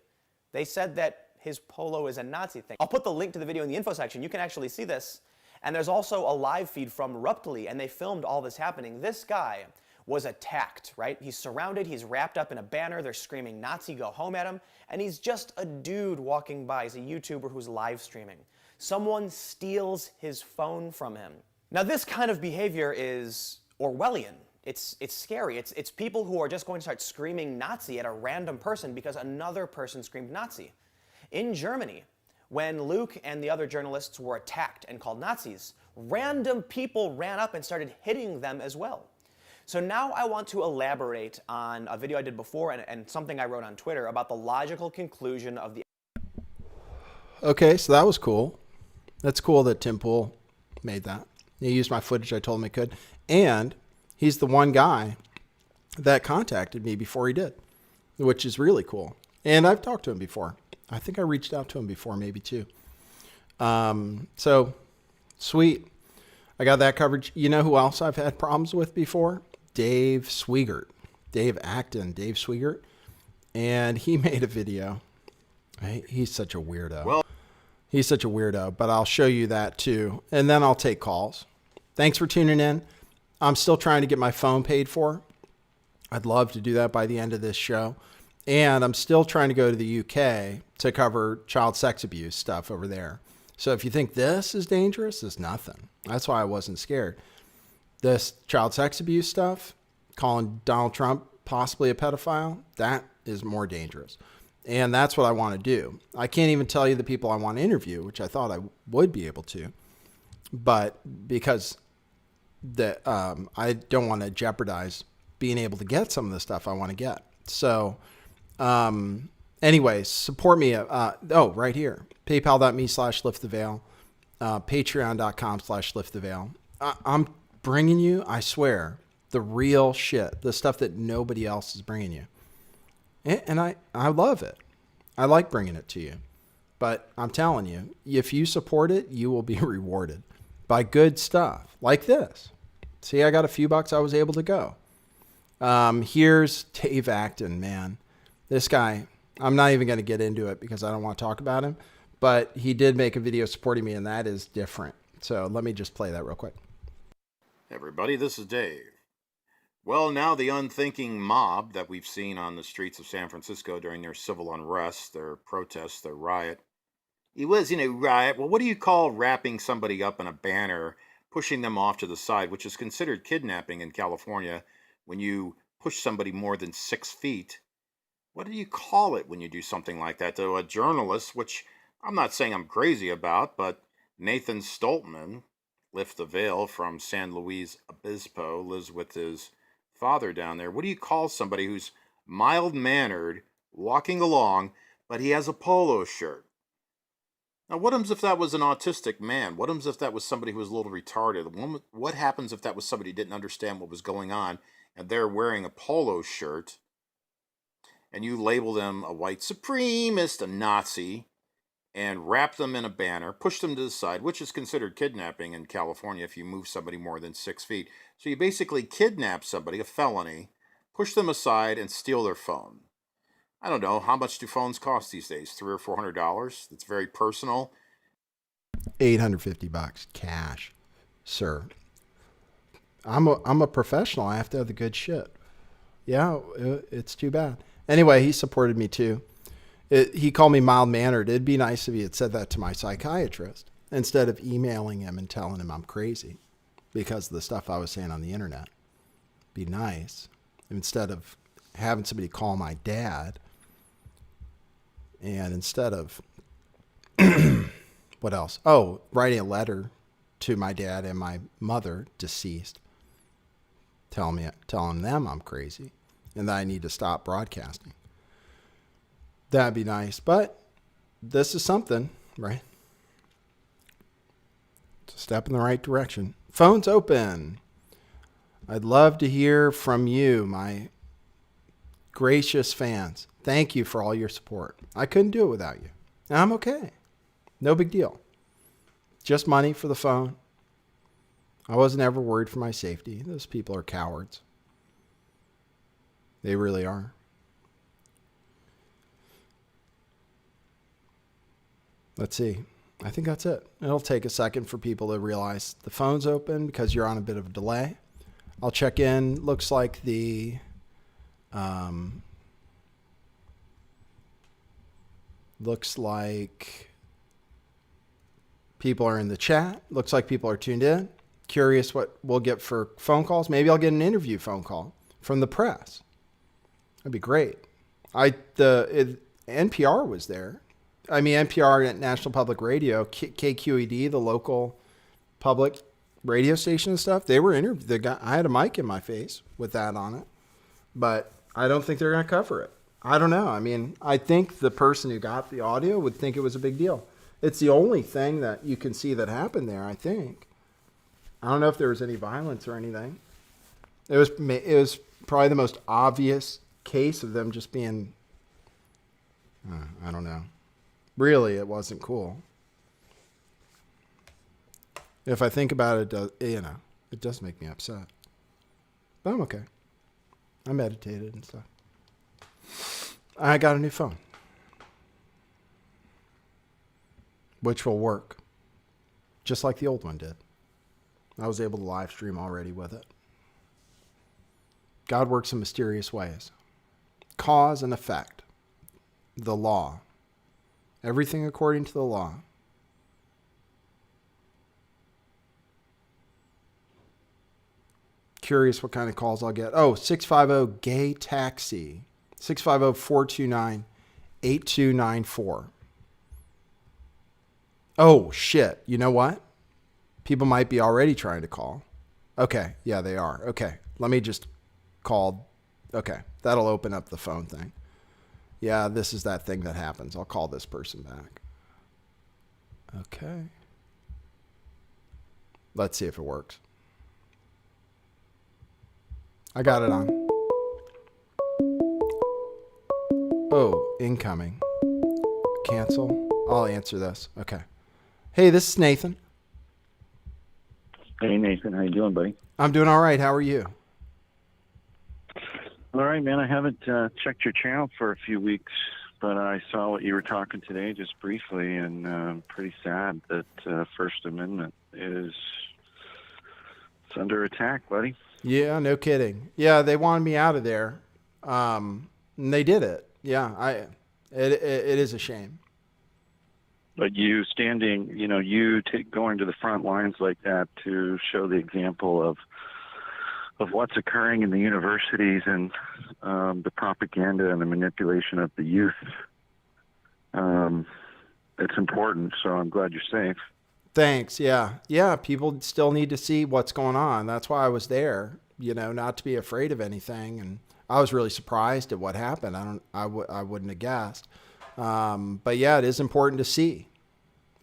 They said that his polo is a Nazi thing. I'll put the link to the video in the info section, you can actually see this. And there's also a live feed from Ruptly, and they filmed all this happening. This guy was attacked, right? He's surrounded, he's wrapped up in a banner, they're screaming Nazi, go home at him, and he's just a dude walking by. He's a YouTuber who's live streaming. Someone steals his phone from him. Now this kind of behavior is Orwellian. It's scary. It's people who are just going to start screaming Nazi at a random person because another person screamed Nazi. In Germany, when Luke and the other journalists were attacked and called Nazis, random people ran up and started hitting them as well. So now I want to elaborate on a video I did before and something I wrote on Twitter about the logical conclusion of the... Okay, so that was cool. That's cool that Tim Pool made that. He used my footage, I told him he could. And he's the one guy that contacted me before he did, which is really cool. And I've talked to him before. I think I reached out to him before, maybe too. So, sweet. I got that coverage. You know who else I've had problems with before? Dave Swigert. Dave Swigert. And he made a video. He's such a weirdo. Well, he's such a weirdo, but I'll show you that too. And then I'll take calls. Thanks for tuning in. I'm still trying to get my phone paid for. I'd love to do that by the end of this show. And I'm still trying to go to the UK to cover child sex abuse stuff over there. So if you think this is dangerous, it's nothing. That's why I wasn't scared. This child sex abuse stuff, calling Donald Trump possibly a pedophile, that is more dangerous. And that's what I want to do. I can't even tell you the people I want to interview, which I thought I would be able to. But because I don't want to jeopardize being able to get some of the stuff I want to get. So anyways, support me. Right here. PayPal.me/lifttheveil. Patreon.com/lifttheveil. I'm bringing you, I swear, the real shit, the stuff that nobody else is bringing you. And I love it. I like bringing it to you. But I'm telling you, if you support it, you will be rewarded by good stuff like this. See, I got a few bucks. I was able to go. Here's Dave Acton, man. This guy, I'm not even going to get into it because I don't want to talk about him. But he did make a video supporting me, and that is different. So let me just play that real quick. Hey everybody, this is Dave. Well, now the unthinking mob that we've seen on the streets of San Francisco during their civil unrest, their protests, their riot. It was in a riot. Well, what do you call wrapping somebody up in a banner, pushing them off to the side, which is considered kidnapping in California when you push somebody more than 6 feet? What do you call it when you do something like that to a journalist, which I'm not saying I'm crazy about, but Nathan Stoltman, Lift the Veil from San Luis Obispo, lives with his father down there. What do you call somebody who's mild-mannered, walking along, but he has a polo shirt? Now, what happens if that was an autistic man? What happens if that was somebody who was a little retarded? What happens if that was somebody who didn't understand what was going on, and they're wearing a polo shirt, and you label them a white supremacist, a Nazi, and wrap them in a banner, push them to the side, which is considered kidnapping in California if you move somebody more than 6 feet. So you basically kidnap somebody, a felony, push them aside, and steal their phone. I don't know, how much do phones cost these days? $300 or $400? It's very personal. $850 cash, sir. I'm a professional. I have to have the good shit. Yeah, it's too bad. Anyway, he supported me too. He called me mild-mannered. It'd be nice if he had said that to my psychiatrist instead of emailing him and telling him I'm crazy because of the stuff I was saying on the internet. Be nice. Instead of having somebody call my dad, and instead of what else? Oh, writing a letter to my dad and my mother, deceased, telling them I'm crazy and that I need to stop broadcasting. That'd be nice, but this is something, right? It's a step in the right direction. Phone's open. I'd love to hear from you, my gracious fans. Thank you for all your support. I couldn't do it without you. And I'm okay. No big deal. Just money for the phone. I wasn't ever worried for my safety. Those people are cowards. They really are. Let's see. I think that's it. It'll take a second for people to realize the phone's open because you're on a bit of a delay. I'll check in. Looks like the people are in the chat. Looks like people are tuned in. Curious what we'll get for phone calls. Maybe I'll get an interview phone call from the press. That'd be great. NPR was there. I mean, NPR at National Public Radio, KQED, the local public radio station and stuff, they were interviewed. I had a mic in my face with that on it, but I don't think they're going to cover it. I don't know. I mean, I think the person who got the audio would think it was a big deal. It's the only thing that you can see that happened there, I think. I don't know if there was any violence or anything. It was probably the most obvious case of them just being, I don't know. Really, it wasn't cool. If I think about it, it does make me upset. But I'm okay. I meditated and stuff. I got a new phone, which will work just like the old one did. I was able to live stream already with it. God works in mysterious ways. cause and effect. The law. Everything according to the law. Curious what kind of calls I'll get. Oh, 650 gay taxi. 650-429-8294. Oh, shit. You know what? People might be already trying to call. Okay. Yeah, they are. Okay. Let me just call. Okay. That'll open up the phone thing. Yeah, this is that thing that happens. I'll call this person back. Okay. Let's see if it works. I got it on. Oh, incoming. Cancel. I'll answer this. Okay. Hey, this is Nathan. Hey, Nathan. How you doing, buddy? I'm doing all right. How are you? All right, man. I haven't checked your channel for a few weeks, but I saw what you were talking today just briefly, and pretty sad that First Amendment is under attack, buddy. Yeah, no kidding. Yeah, they wanted me out of there, and they did it. Yeah, it is a shame. But you standing, you going to the front lines like that to show the example of what's occurring in the universities and the propaganda and the manipulation of the youth. It's important, so I'm glad you're safe. Thanks. Yeah. Yeah. People still need to see what's going on. That's why I was there, not to be afraid of anything. And I was really surprised at what happened. I wouldn't have guessed. But yeah, it is important to see,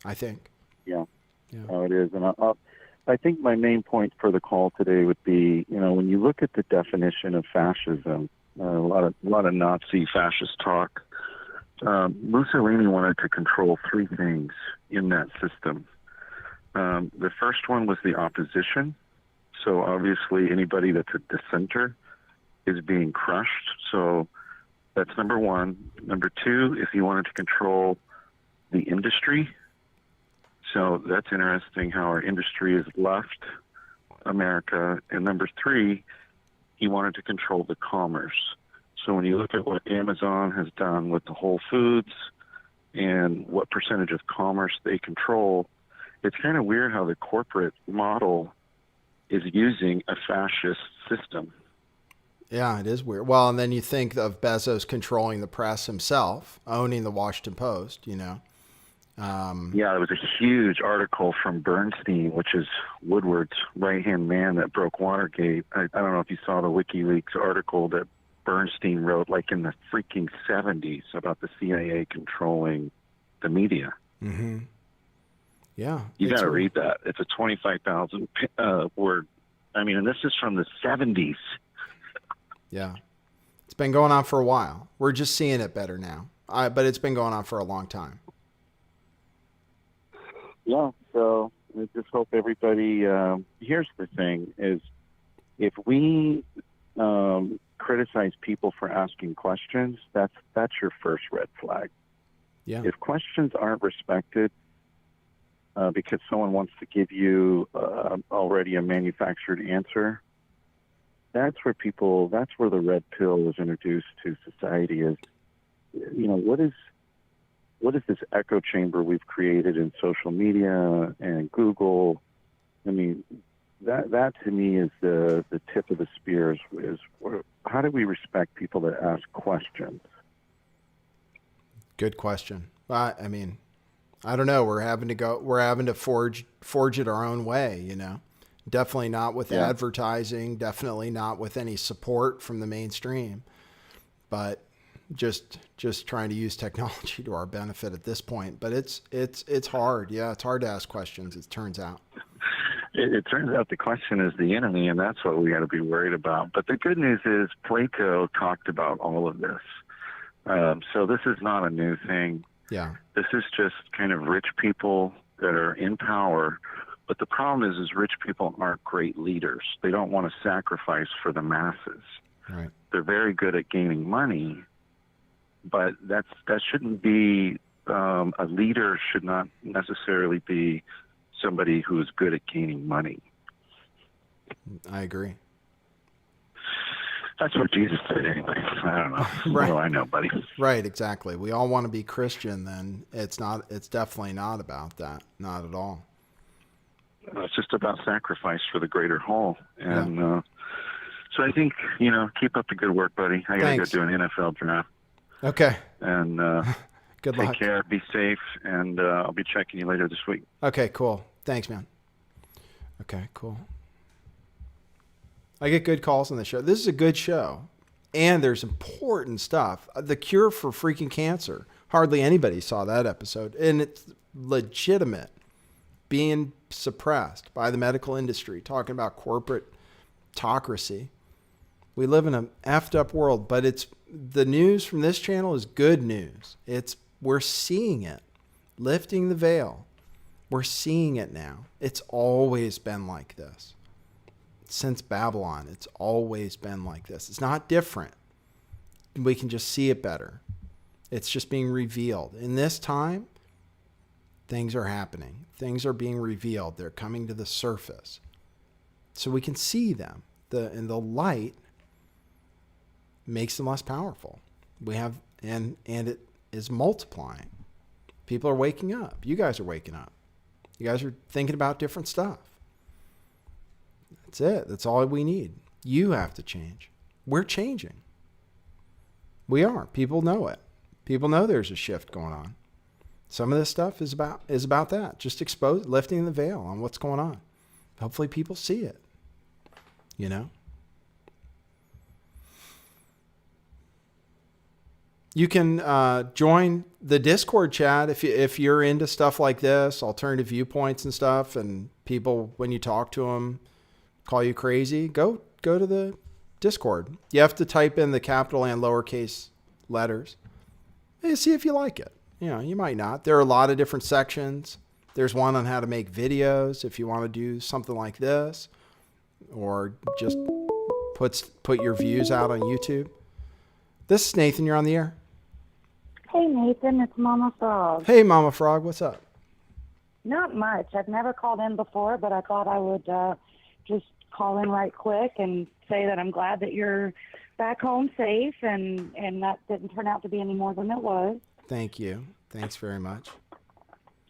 I think. Yeah. Oh, it is. And I think my main point for the call today would be, when you look at the definition of fascism, a lot of Nazi fascist talk, Mussolini wanted to control three things in that system. The first one was the opposition. So obviously anybody that's a dissenter is being crushed. So that's number one. Number two, if he wanted to control the industry. So that's interesting how our industry has left America. And number three, he wanted to control the commerce. So when you look at what Amazon has done with the Whole Foods and what percentage of commerce they control, it's kind of weird how the corporate model is using a fascist system. Yeah, it is weird. Well, and then you think of Bezos controlling the press himself, owning the Washington Post, Yeah, there was a huge article from Bernstein, which is Woodward's right-hand man that broke Watergate. I don't know if you saw the WikiLeaks article that Bernstein wrote like in the freaking 70s about the CIA controlling the media. Mm-hmm. Yeah. You got to read that. It's a 25,000 word. And this is from the 70s. Yeah. It's been going on for a while. We're just seeing it better now. But it's been going on for a long time. Yeah. So I just hope everybody, here's the thing is if we criticize people for asking questions, that's your first red flag. Yeah. If questions aren't respected, because someone wants to give you already a manufactured answer, that's where the red pill is introduced to society is, what is this echo chamber we've created in social media and Google? That to me is the tip of the spear is how do we respect people that ask questions? Good question. I don't know. We're having to forge it our own way, Definitely not with advertising, definitely not with any support from the mainstream, but just trying to use technology to our benefit at this point. But it's hard. Yeah, it's hard to ask questions, it turns out. It turns out the question is the enemy, and that's what we got to be worried about. But the good news is Plato talked about all of this. So this is not a new thing. Yeah. This is just kind of rich people that are in power. But the problem is rich people aren't great leaders. They don't want to sacrifice for the masses. Right. They're very good at gaining money, but that shouldn't be a leader should not necessarily be somebody who is good at gaining money. I agree. That's what Jesus said anyway. I don't know. What do I know, buddy? Right, exactly. We all want to be Christian, then it's definitely not about that. Not at all. It's just about sacrifice for the greater whole. And so I think, keep up the good work, buddy. I got to go do an NFL draft. Okay. And good take luck. care, be safe, and I'll be checking you later this week. Okay, cool. Thanks, man. Okay, cool. I get good calls on the show. This is a good show. And there's important stuff. The cure for freaking cancer. Hardly anybody saw that episode. And it's legitimate. Being suppressed by the medical industry. Talking about corporate autocracy. We live in an effed up world. But the news from this channel is good news. We're seeing it. Lifting the veil. We're seeing it now. It's always been like this. Since Babylon, it's always been like this. It's not different. We can just see it better. It's just being revealed. In this time, things are happening. Things are being revealed. They're coming to the surface. So we can see them. And the light makes them less powerful. And it is multiplying. People are waking up. You guys are waking up. You guys are thinking about different stuff. That's it. That's all we need. You have to change. We're changing. We are. People know it. People know there's a shift going on. Some of this stuff is about that. Just lifting the veil on what's going on. Hopefully people see it. You can join the Discord chat if you're into stuff like this, alternative viewpoints and stuff, and people, when you talk to them, call you crazy. Go to the Discord. You have to type in the capital and lowercase letters. And see if you like it. You might not. There are a lot of different sections. There's one on how to make videos if you want to do something like this, or just put your views out on YouTube. This is Nathan. You're on the air. Hey, Nathan. It's Mama Frog. Hey, Mama Frog. What's up? Not much. I've never called in before, but I thought I would just call in right quick and say that I'm glad that you're back home safe and that didn't turn out to be any more than it was. Thank you. Thanks very much.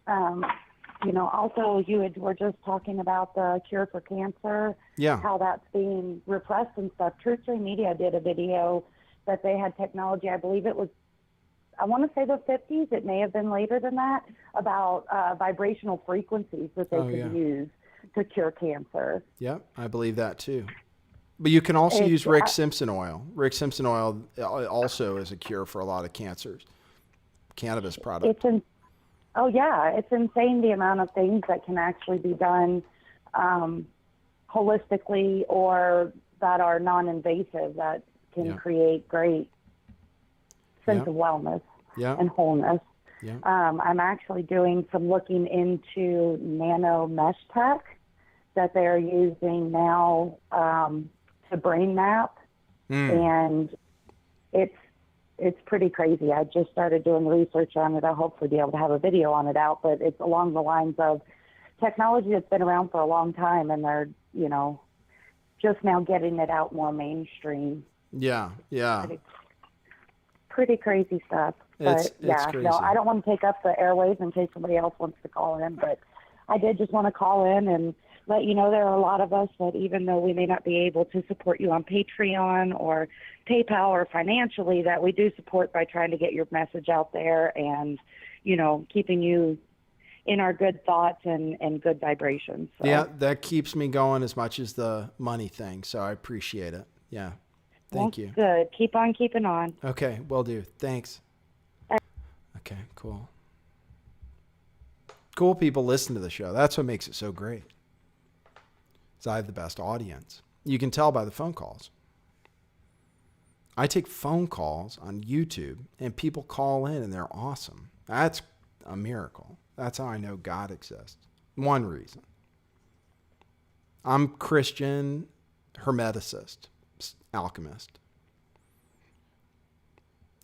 Also were just talking about the cure for cancer. Yeah. How that's being repressed and stuff. Truth Free Media did a video that they had technology, I believe it was, I want to say the 50s, it may have been later than that, about vibrational frequencies that they could use to cure cancer. Yep, I believe that too. But you can also use Rick Simpson oil. Rick Simpson oil also is a cure for a lot of cancers. Cannabis product. It's insane the amount of things that can actually be done holistically or that are non-invasive that can create great sense of wellness and wholeness. Yeah. I'm actually doing some looking into nano mesh tech that they're using now to brain map, and it's pretty crazy. I just started doing the research on it. I'll hopefully be able to have a video on it out, but it's along the lines of technology that's been around for a long time, and they're just now getting it out more mainstream. Yeah. Pretty crazy stuff. But it's crazy. No, I don't want to take up the airwaves in case somebody else wants to call in, but I did just want to call in and let you know there are a lot of us that even though we may not be able to support you on Patreon or PayPal or financially, that we do support by trying to get your message out there and, keeping you in our good thoughts and good vibrations. So. Yeah, that keeps me going as much as the money thing, so I appreciate it. Yeah. Thank you. Good. Keep on keeping on. Okay, will do. Thanks. Okay, cool. Cool people listen to the show. That's what makes it so great. I have the best audience. You can tell by the phone calls. I take phone calls on YouTube and people call in and they're awesome. That's a miracle. That's how I know God exists. One reason. I'm Christian, hermeticist, alchemist.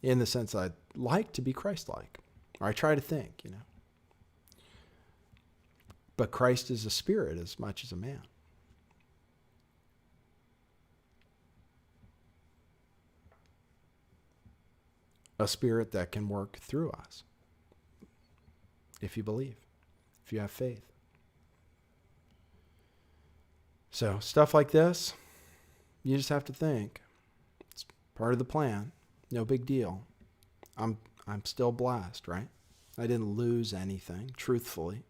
In the sense I like to be Christ-like. Or I try to think, But Christ is a spirit as much as a man. a spirit that can work through us. If you believe, if you have faith. So stuff like this, you just have to think. It's part of the plan. No big deal. I'm still blessed, right? I didn't lose anything, truthfully.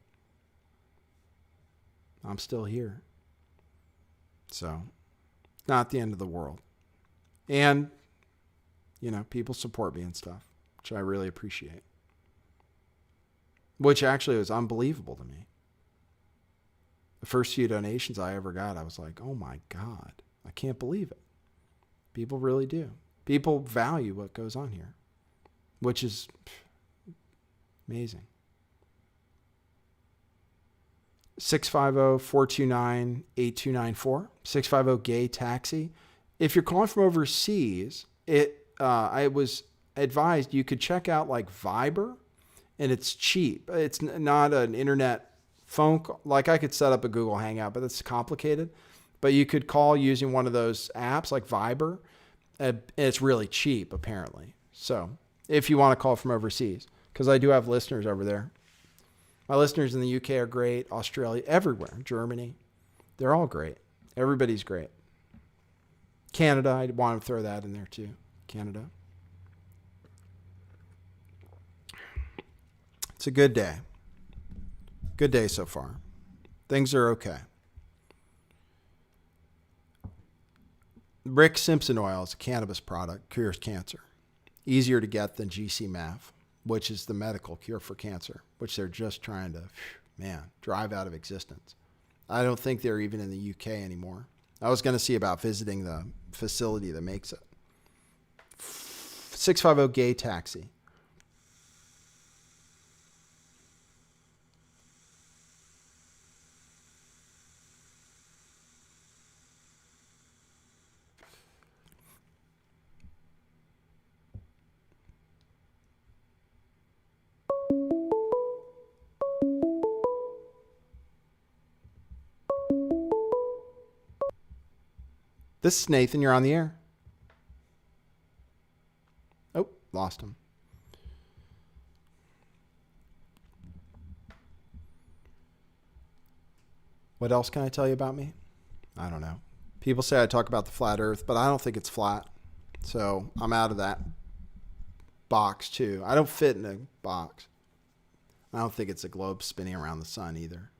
I'm still here. So, not the end of the world. And, people support me and stuff, which I really appreciate. Which actually was unbelievable to me. The first few donations I ever got, I was like, oh my God, I can't believe it. People really do. People value what goes on here, which is amazing. 650-429-8294. 650-GAY-TAXI. If you're calling from overseas, I was advised you could check out like Viber, and it's cheap. It's not an internet phone call. Like I could set up a Google Hangout, but that's complicated. But you could call using one of those apps like Viber. It's really cheap, apparently. So if you want to call from overseas, because I do have listeners over there. My listeners in the UK are great, Australia, everywhere, Germany. They're all great. Everybody's great. Canada, I want to throw that in there too. Canada. It's a good day. Good day so far. Things are okay. Rick Simpson oil is a cannabis product, cures cancer. Easier to get than GC-MAF, which is the medical cure for cancer, which they're just trying to, drive out of existence. I don't think they're even in the UK anymore. I was going to see about visiting the facility that makes it. 650-GAY-TAXI. This is Nathan. You're on the air. Oh, lost him. What else can I tell you about me? I don't know. People say I talk about the flat earth, but I don't think it's flat. So I'm out of that box too. I don't fit in a box. I don't think it's a globe spinning around the sun either.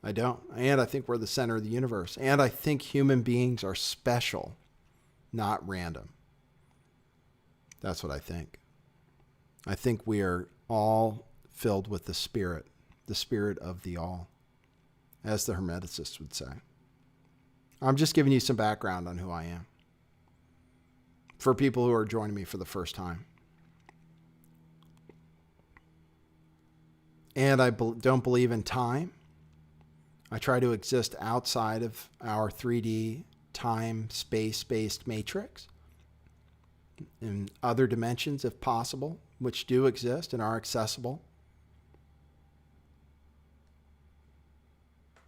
I don't. And I think we're the center of the universe. And I think human beings are special, not random. That's what I think. I think we are all filled with the spirit of the all, as the Hermeticists would say. I'm just giving you some background on who I am for people who are joining me for the first time. And I don't believe in time. I try to exist outside of our 3D time space-based matrix in other dimensions if possible, which do exist and are accessible.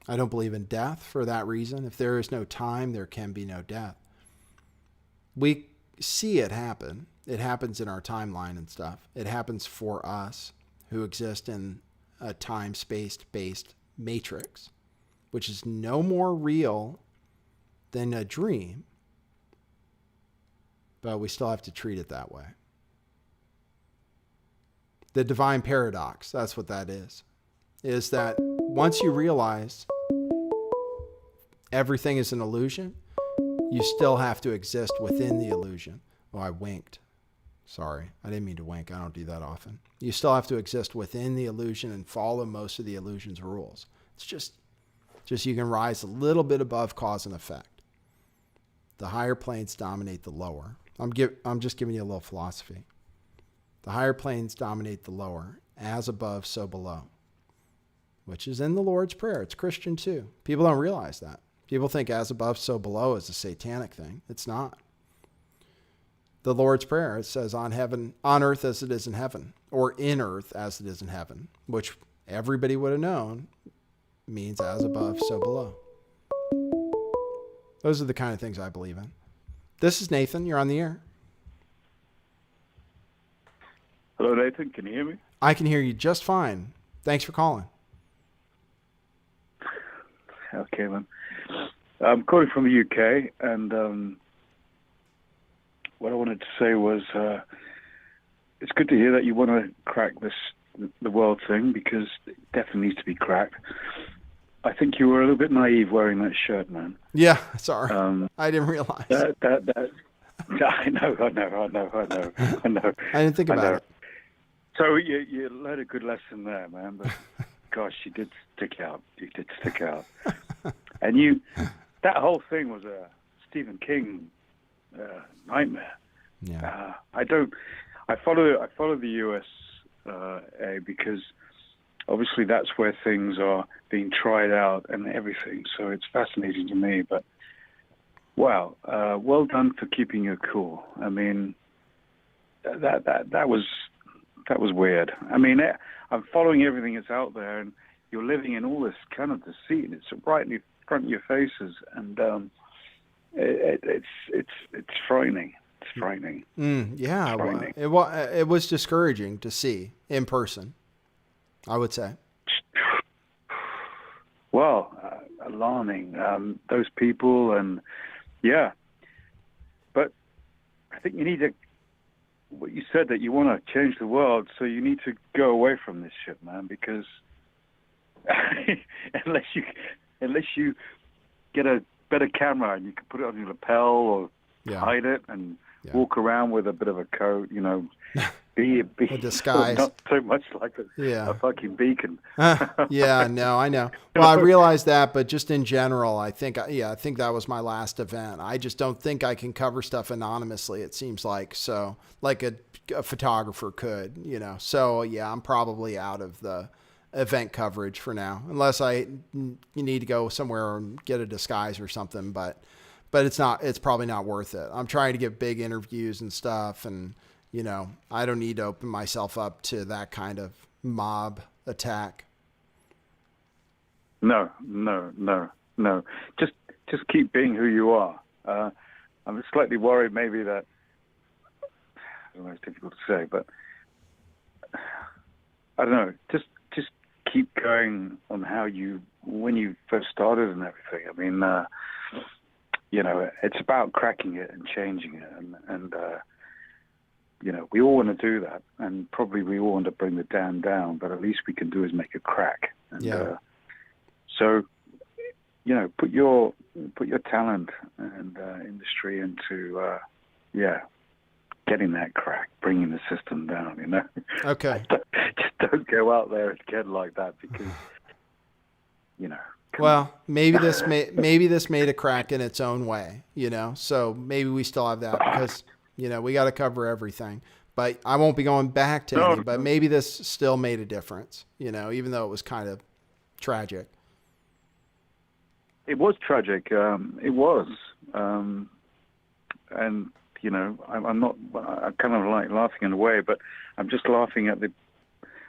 I don't believe in death for that reason. If there is no time, there can be no death. We see it happen. It happens in our timeline and stuff. It happens for us who exist in a time space-based matrix, which is no more real than a dream, but we still have to treat it that way. The divine paradox, that's what that is that once you realize everything is an illusion, you still have to exist within the illusion. Oh, I winked. Sorry, I didn't mean to wink. I don't do that often. You still have to exist within the illusion and follow most of the illusion's rules. It's just you can rise a little bit above cause and effect. The higher planes dominate the lower. I'm just giving you a little philosophy. The higher planes dominate the lower, as above, so below, which is in the Lord's Prayer. It's Christian too. People don't realize that. People think as above, so below is a satanic thing. It's not. The Lord's Prayer, it says on earth as it is in heaven, or in earth as it is in heaven, which everybody would have known means as above, so below. Those are the kind of things I believe in. This is Nathan. You're on the air. Hello, Nathan. Can you hear me? I can hear you just fine. Thanks for calling. Okay, man. I'm calling from the UK, and what I wanted to say was it's good to hear that you want to crack the world thing, because it definitely needs to be cracked. I think you were a little bit naive wearing that shirt, man. Yeah, sorry. I didn't realize. I know. I didn't think about it. So you learned a good lesson there, man. But gosh, you did stick out. You did stick out. And that whole thing was a Stephen King nightmare. Yeah. I follow the US because obviously that's where things are being tried out and everything. So it's fascinating to me. But wow, well done for keeping your cool. I mean, that was weird. I mean, I'm following everything that's out there, and you're living in all this kind of deceit. It's right in front of your faces, and it's frightening. It's frightening. Yeah, it's frightening. It was discouraging to see in person, I would say. Well, alarming. Those people, and yeah. But I think you need to. What you said, that you want to change the world, so you need to go away from this shit, man. Because unless you get a better camera and you can put it on your lapel or hide it and walk around with a bit of a coat, be a disguise, not so much like a fucking beacon. Yeah, no, I know. Well, I realize that, but just in general, I think that was my last event. I just don't think I can cover stuff anonymously. It seems like a photographer could, So yeah, I'm probably out of the event coverage for now, unless you need to go somewhere and get a disguise or something. But it's probably not worth it. I'm trying to get big interviews and stuff, and I don't need to open myself up to that kind of mob attack. No. Just keep being who you are. I'm slightly worried maybe that, I don't know, it's difficult to say, but I don't know. Just keep going on when you first started and everything. I mean, it's about cracking it and changing it, and we all want to do that, and probably we all want to bring the dam down, but at least we can do is make a crack. And, so, put your talent and industry into, getting that crack, bringing the system down. Okay. Just don't go out there again like that, because, Well, maybe this made a crack in its own way, So maybe we still have that, because we got to cover everything. But I won't be going back to any. But maybe this still made a difference, even though it was kind of tragic. It was tragic. It was, and I'm not. I kind of like laughing in a way, but I'm just laughing at the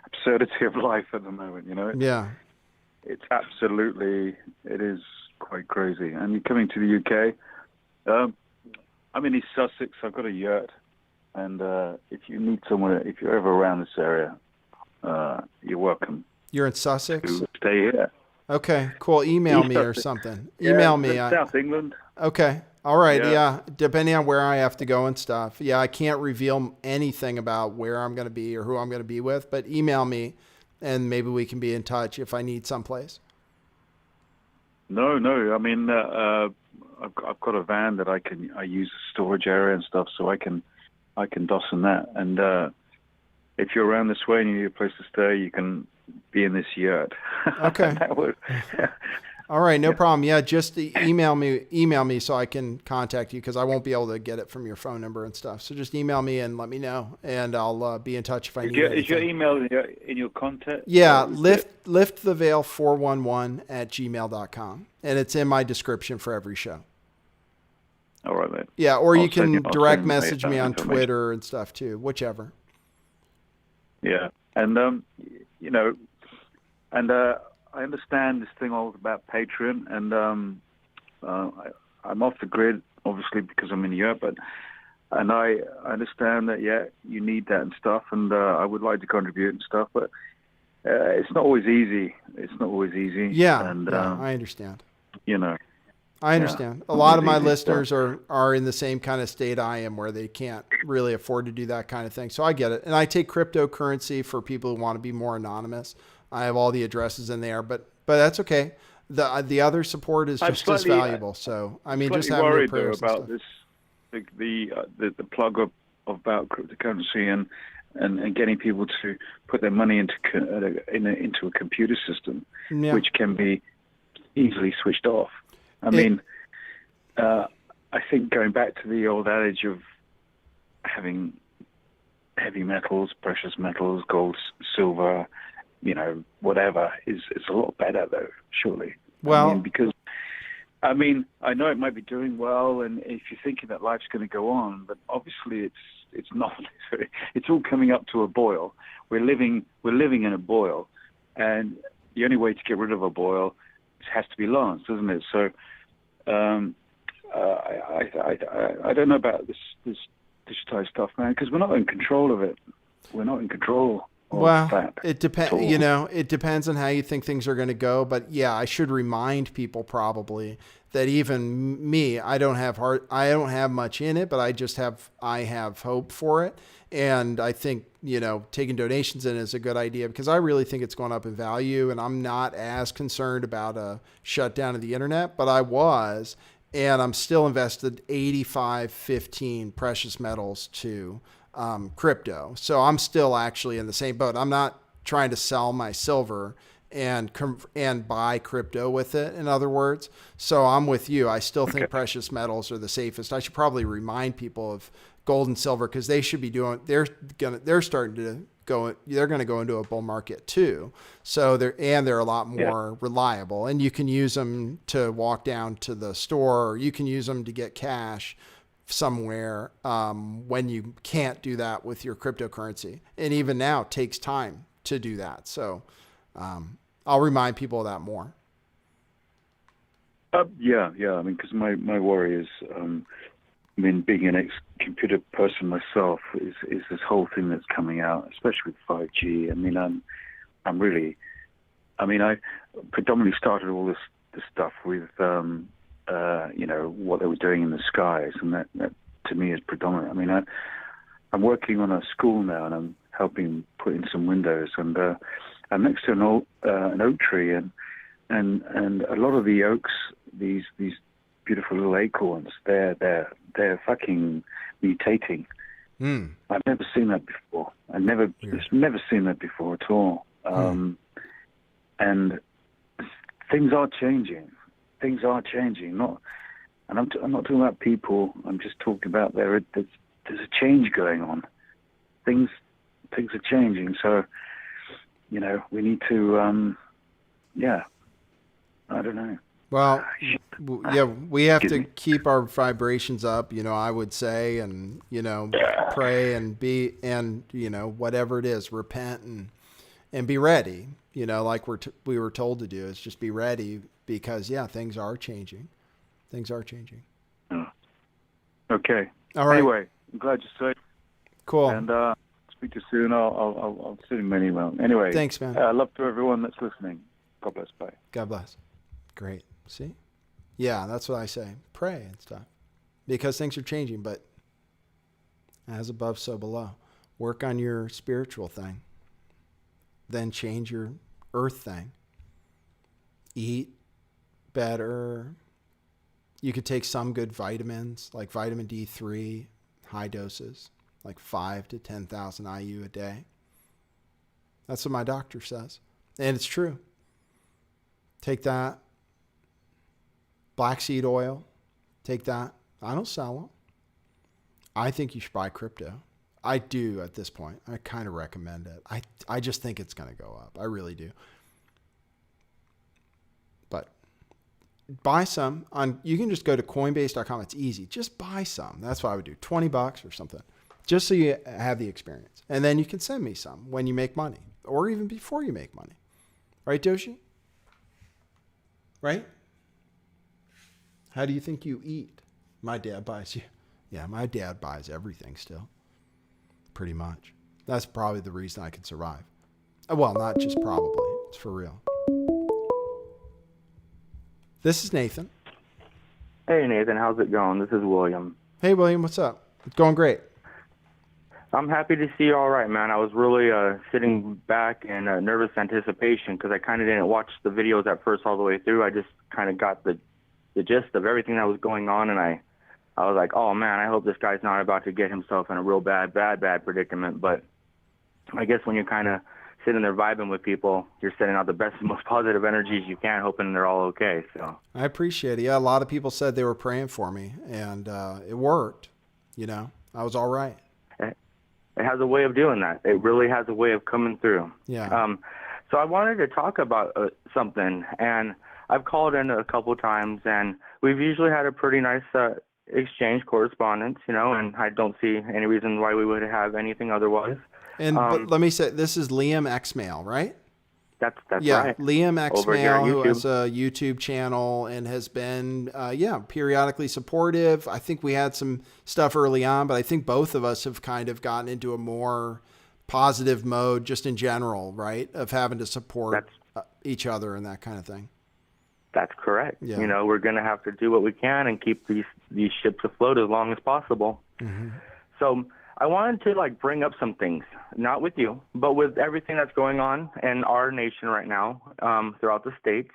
absurdity of life at the moment. It's absolutely. It is quite crazy. And you're coming to the UK. I'm in East Sussex. I've got a yurt, and if you need somewhere, if you're ever around this area, you're welcome. You're in Sussex? To stay here. Okay, cool. Email me or something. Email me. South England. Okay. All right. Yeah. Depending on where I have to go and stuff. Yeah, I can't reveal anything about where I'm going to be or who I'm going to be with, but email me, and maybe we can be in touch if I need someplace. No. I mean, I've got a van that I use a storage area and stuff, so I can doss in that. And if you're around this way and you need a place to stay, you can be in this yurt. Okay. All right, no problem. Yeah, just email me so I can contact you, because I won't be able to get it from your phone number and stuff. So just email me and let me know, and I'll be in touch if I need anything. Is your email in your contact? Yeah, lifttheveil411@gmail.com, and it's in my description for every show. All right, man. Yeah, or you can direct message me on Twitter and stuff too, whichever. Yeah, and I understand this thing all about Patreon, and I'm off the grid, obviously, because I'm in Europe, but And I understand that, yeah, you need that and stuff, and I would like to contribute and stuff, but it's not always easy. It's not always easy. Yeah, and I understand. You know, I understand. A lot of my listeners are in the same kind of state I am, where they can't really afford to do that kind of thing. So I get it. And I take cryptocurrency for people who want to be more anonymous. I have all the addresses in there, but that's okay. The other support is just as valuable. So I mean, just having your prayers about this, the plug up about cryptocurrency and getting people to put their money into a computer system, which can be easily switched off. I mean, I think going back to the old adage of having heavy metals, precious metals, gold, silver, whatever, is a lot better, though, surely. Well, because I know it might be doing well, and if you're thinking that life's going to go on, but obviously it's not. It's all coming up to a boil. We're living in a boil, and the only way to get rid of a boil has to be lanced, doesn't it? So I don't know about this digitized stuff, man, because we're not in control of it. We're not in control. Well, it depends. It depends on how you think things are going to go. But yeah, I should remind people probably that even me, I don't have much in it, but I have hope for it. And I think, taking donations in is a good idea, because I really think it's going up in value, and I'm not as concerned about a shutdown of the internet, but I was, and I'm still invested 85-15 precious metals to crypto. So I'm still actually in the same boat. I'm not trying to sell my silver and buy crypto with it, in other words. So I'm with you. I still think precious metals are the safest. I should probably remind people of gold and silver, because they should be they're going to go into a bull market too. So they're a lot more reliable, and you can use them to walk down to the store, or you can use them to get cash somewhere when you can't do that with your cryptocurrency. And even now it takes time to do that. So I'll remind people of that more. Yeah. I mean, because my worry is, being an ex-computer person myself, is this whole thing that's coming out, especially with 5G. I predominantly started all this stuff with, what they were doing in the skies, and that to me is predominant. I'm working on a school now, and I'm helping put in some windows, and I'm next to an oak tree, and a lot of the oaks, these beautiful little acorns, they're fucking mutating. I've never seen that before. Never seen that before at all. And things are changing. Things are changing. I'm not talking about people. I'm just talking about there's a change going on. Things are changing. So, we need to. I don't know. Well, yeah, we have to keep our vibrations up, I would say, and, pray and whatever it is, repent and be ready, like we were told to do, is just be ready, because things are changing. Things are changing. Okay. All right. Anyway, I'm glad you're safe. Cool. And speak to you soon. I'll send you an email. Anyway. Thanks, man. Love to everyone that's listening. God bless. Bye. God bless. Great. See? Yeah, that's what I say. Pray and stuff. Because things are changing, but as above, so below. Work on your spiritual thing. Then change your earth thing. Eat better. You could take some good vitamins, like vitamin D3, high doses, like 5 to 10,000 IU a day. That's what my doctor says. And it's true. Take that. Black seed oil, take that. I don't sell them. I think you should buy crypto. I do at this point. I kind of recommend it. I just think it's going to go up. I really do. But buy some. You can just go to Coinbase.com. It's easy. Just buy some. That's what I would do. $20 or something. Just so you have the experience. And then you can send me some when you make money. Or even before you make money. Right, Doshi? Right? How do you think you eat? My dad buys you. Yeah, my dad buys everything still. Pretty much. That's probably the reason I can survive. Well, not just probably. It's for real. This is Nathan. Hey, Nathan. How's it going? This is William. Hey, William. What's up? It's going great. I'm happy to see you all right, man. I was really sitting back in nervous anticipation because I kind of didn't watch the videos at first all the way through. I just kind of got the gist of everything that was going on, and I was like, oh, man, I hope this guy's not about to get himself in a real bad predicament. But I guess when you're kind of sitting there vibing with people, you're sending out the best and most positive energies you can, hoping they're all okay. So I appreciate it. Yeah, a lot of people said they were praying for me, and it worked. You know, I was all right. It has a way of doing that. It really has a way of coming through. Yeah. So I wanted to talk about something, and I've called in a couple of times, and we've usually had a pretty nice exchange correspondence, you know, and I don't see any reason why we would have anything otherwise. And but let me say, this is Liam Xmail, right? That's yeah, right. Liam Xmail, who has YouTube. a YouTube channel and has been, periodically supportive. I think we had some stuff early on, but I think both of us have kind of gotten into a more positive mode just in general, right? Of having to support each other and that kind of thing. That's correct. Yeah. You know, we're going to have to do what we can and keep these ships afloat as long as possible. Mm-hmm. So I wanted to bring up some things, not with you, but with everything that's going on in our nation right now, throughout the states.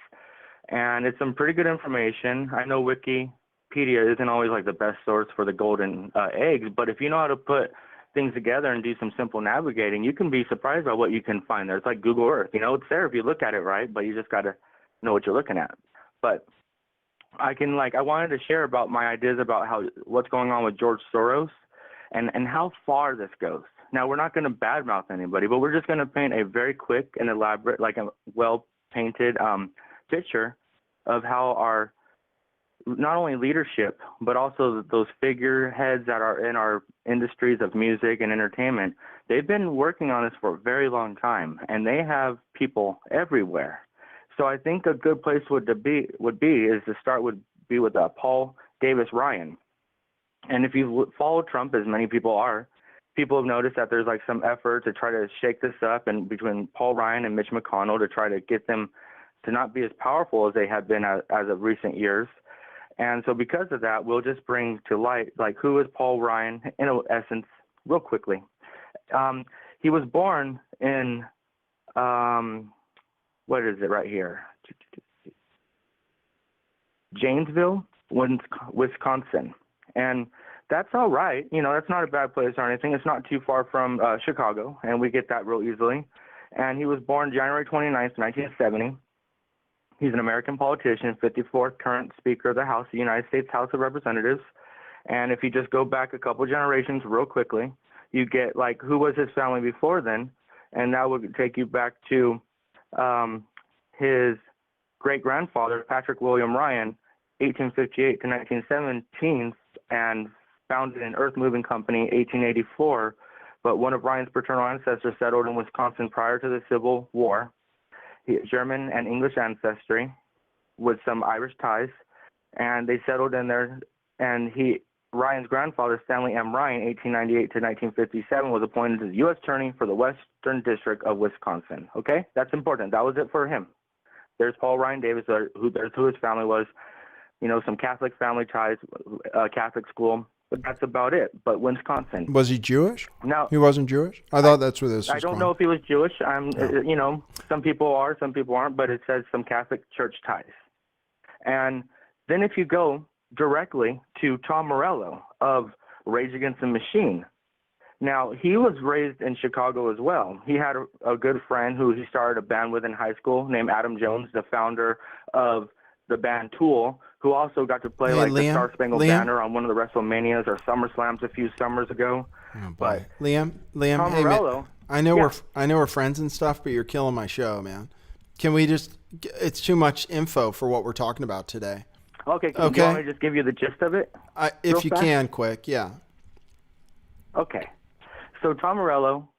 And it's some pretty good information. I know Wikipedia isn't always the best source for the golden eggs, but if you know how to put things together and do some simple navigating, you can be surprised by what you can find there. It's like Google Earth. You know, it's there if you look at it right, but you just got to know what you're looking at. But I wanted to share about my ideas about what's going on with George Soros and how far this goes. Now, we're not going to badmouth anybody, but we're just going to paint a very quick and elaborate, a well-painted picture of how our not only leadership, but also those figureheads that are in our industries of music and entertainment, they've been working on this for a very long time, and they have people everywhere. So I think a good place would be to start with Paul Davis Ryan. And if you follow Trump, as many people are, people have noticed that there's some effort to try to shake this up, and between Paul Ryan and Mitch McConnell to try to get them to not be as powerful as they have been as of recent years. And so because of that, we'll just bring to light, who is Paul Ryan in essence, real quickly. He was born in, what is it right here? Janesville, Wisconsin. And that's all right. You know, that's not a bad place or anything. It's not too far from Chicago, and we get that real easily. And he was born January 29th, 1970. He's an American politician, 54th current Speaker of the House, the United States House of Representatives. And if you just go back a couple generations real quickly, you get, who was his family before then, and that would take you back to his great-grandfather, Patrick William Ryan, 1858 to 1917, and founded an earth-moving company, 1884. But one of Ryan's paternal ancestors settled in Wisconsin prior to the Civil War. He had German and English ancestry with some Irish ties, and they settled in there. And Ryan's grandfather, Stanley M. Ryan, 1898 to 1957, was appointed as U.S. Attorney for the Western District of Wisconsin. Okay, that's important. That was it for him. There's Paul Ryan Davis, who his family was. You know, some Catholic family ties, Catholic school, but that's about it. But Wisconsin. Was he Jewish? No. He wasn't Jewish? I thought that's where this was I don't going. know if he was Jewish. You know, some people are, some people aren't, but it says some Catholic church ties. And then if you go directly to Tom Morello of Rage Against the Machine. Now, he was raised in Chicago as well. He had a good friend who he started a band with in high school named Adam Jones, the founder of the band Tool, who also got to play the Star Spangled Banner on one of the WrestleManias or SummerSlams a few summers ago. Oh, boy. Liam, Tom hey, Morello, man, I know we're friends and stuff, but you're killing my show, man. Can we just? It's too much info for what we're talking about today. Okay. Do you want me to just give you the gist of it? If you can, quick, yeah. Okay. So Tom Morello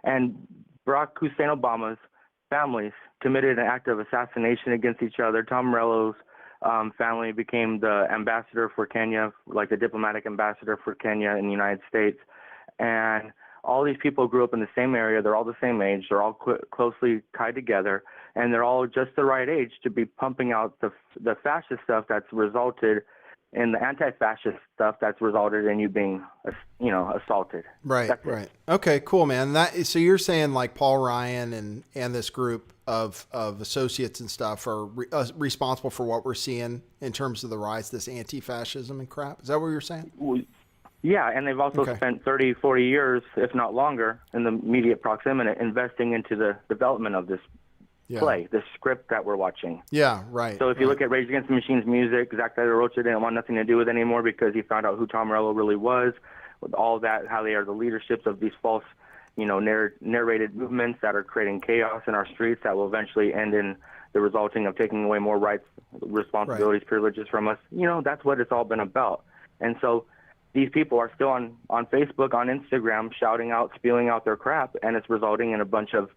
and Barack Hussein Obama's families committed an act of assassination against each other. Tom Morello's family became the ambassador for Kenya, like the diplomatic ambassador for Kenya in the United States. And all these people grew up in the same area. They're all the same age. They're all closely tied together, and they're all just the right age to be pumping out the fascist stuff that's resulted in the anti-fascist stuff that's resulted in you being, assaulted. Right, right. Okay, cool, man. So you're saying like Paul Ryan and this group of associates and stuff are responsible for what we're seeing in terms of the rise of this anti-fascism and crap? Is that what you're saying? Yeah, and they've also spent 30, 40 years, if not longer, in the immediate proximity, investing into the development of this play, this script that we're watching. Yeah, right. So if you look at Rage Against the Machine's music, Zach De La Rocha didn't want nothing to do with it anymore because he found out who Tom Morello really was, with all that, how they are the leaderships of these false, narrated movements that are creating chaos in our streets that will eventually end in the resulting of taking away more rights, responsibilities, privileges from us. That's what it's all been about. And so these people are still on Facebook, on Instagram, shouting out, spewing out their crap, and it's resulting in a bunch of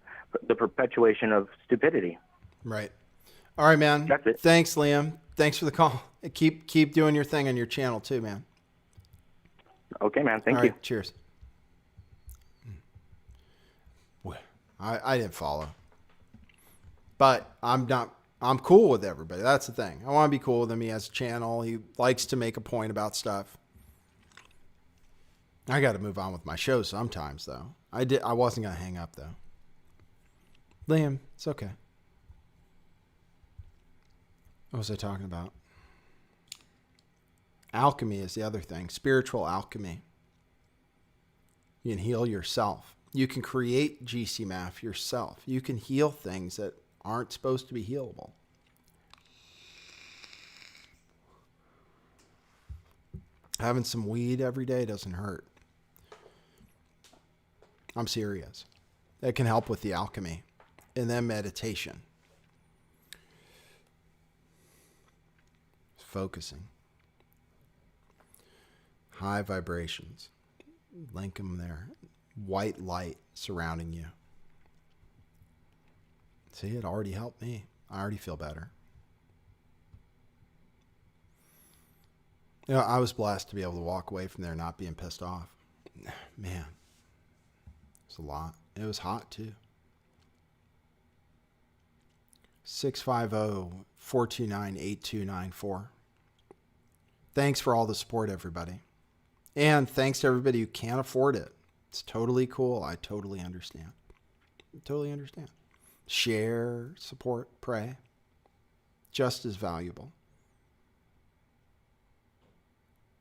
the perpetuation of stupidity. Right. All right, man. That's it. Thanks, Liam. Thanks for the call. Keep doing your thing on your channel too, man. Okay, man. Thank All you. Right, cheers. I didn't follow, but I'm cool with everybody. That's the thing. I want to be cool with him. He has a channel. He likes to make a point about stuff. I got to move on with my show sometimes, though. I wasn't going to hang up, though. Liam, it's okay. What was I talking about? Alchemy is the other thing. Spiritual alchemy. You can heal yourself. You can create GC-Math yourself. You can heal things that aren't supposed to be healable. Having some weed every day doesn't hurt. I'm serious. It can help with the alchemy. And then meditation. Focusing. High vibrations. Link them there. White light surrounding you. See, it already helped me. I already feel better. I was blessed to be able to walk away from there not being pissed off. Man, it's a lot. It was hot too. 650-429-8294. Thanks for all the support, everybody. And thanks to everybody who can't afford it. It's totally cool. I totally understand. Totally understand. Share, support, pray. Just as valuable.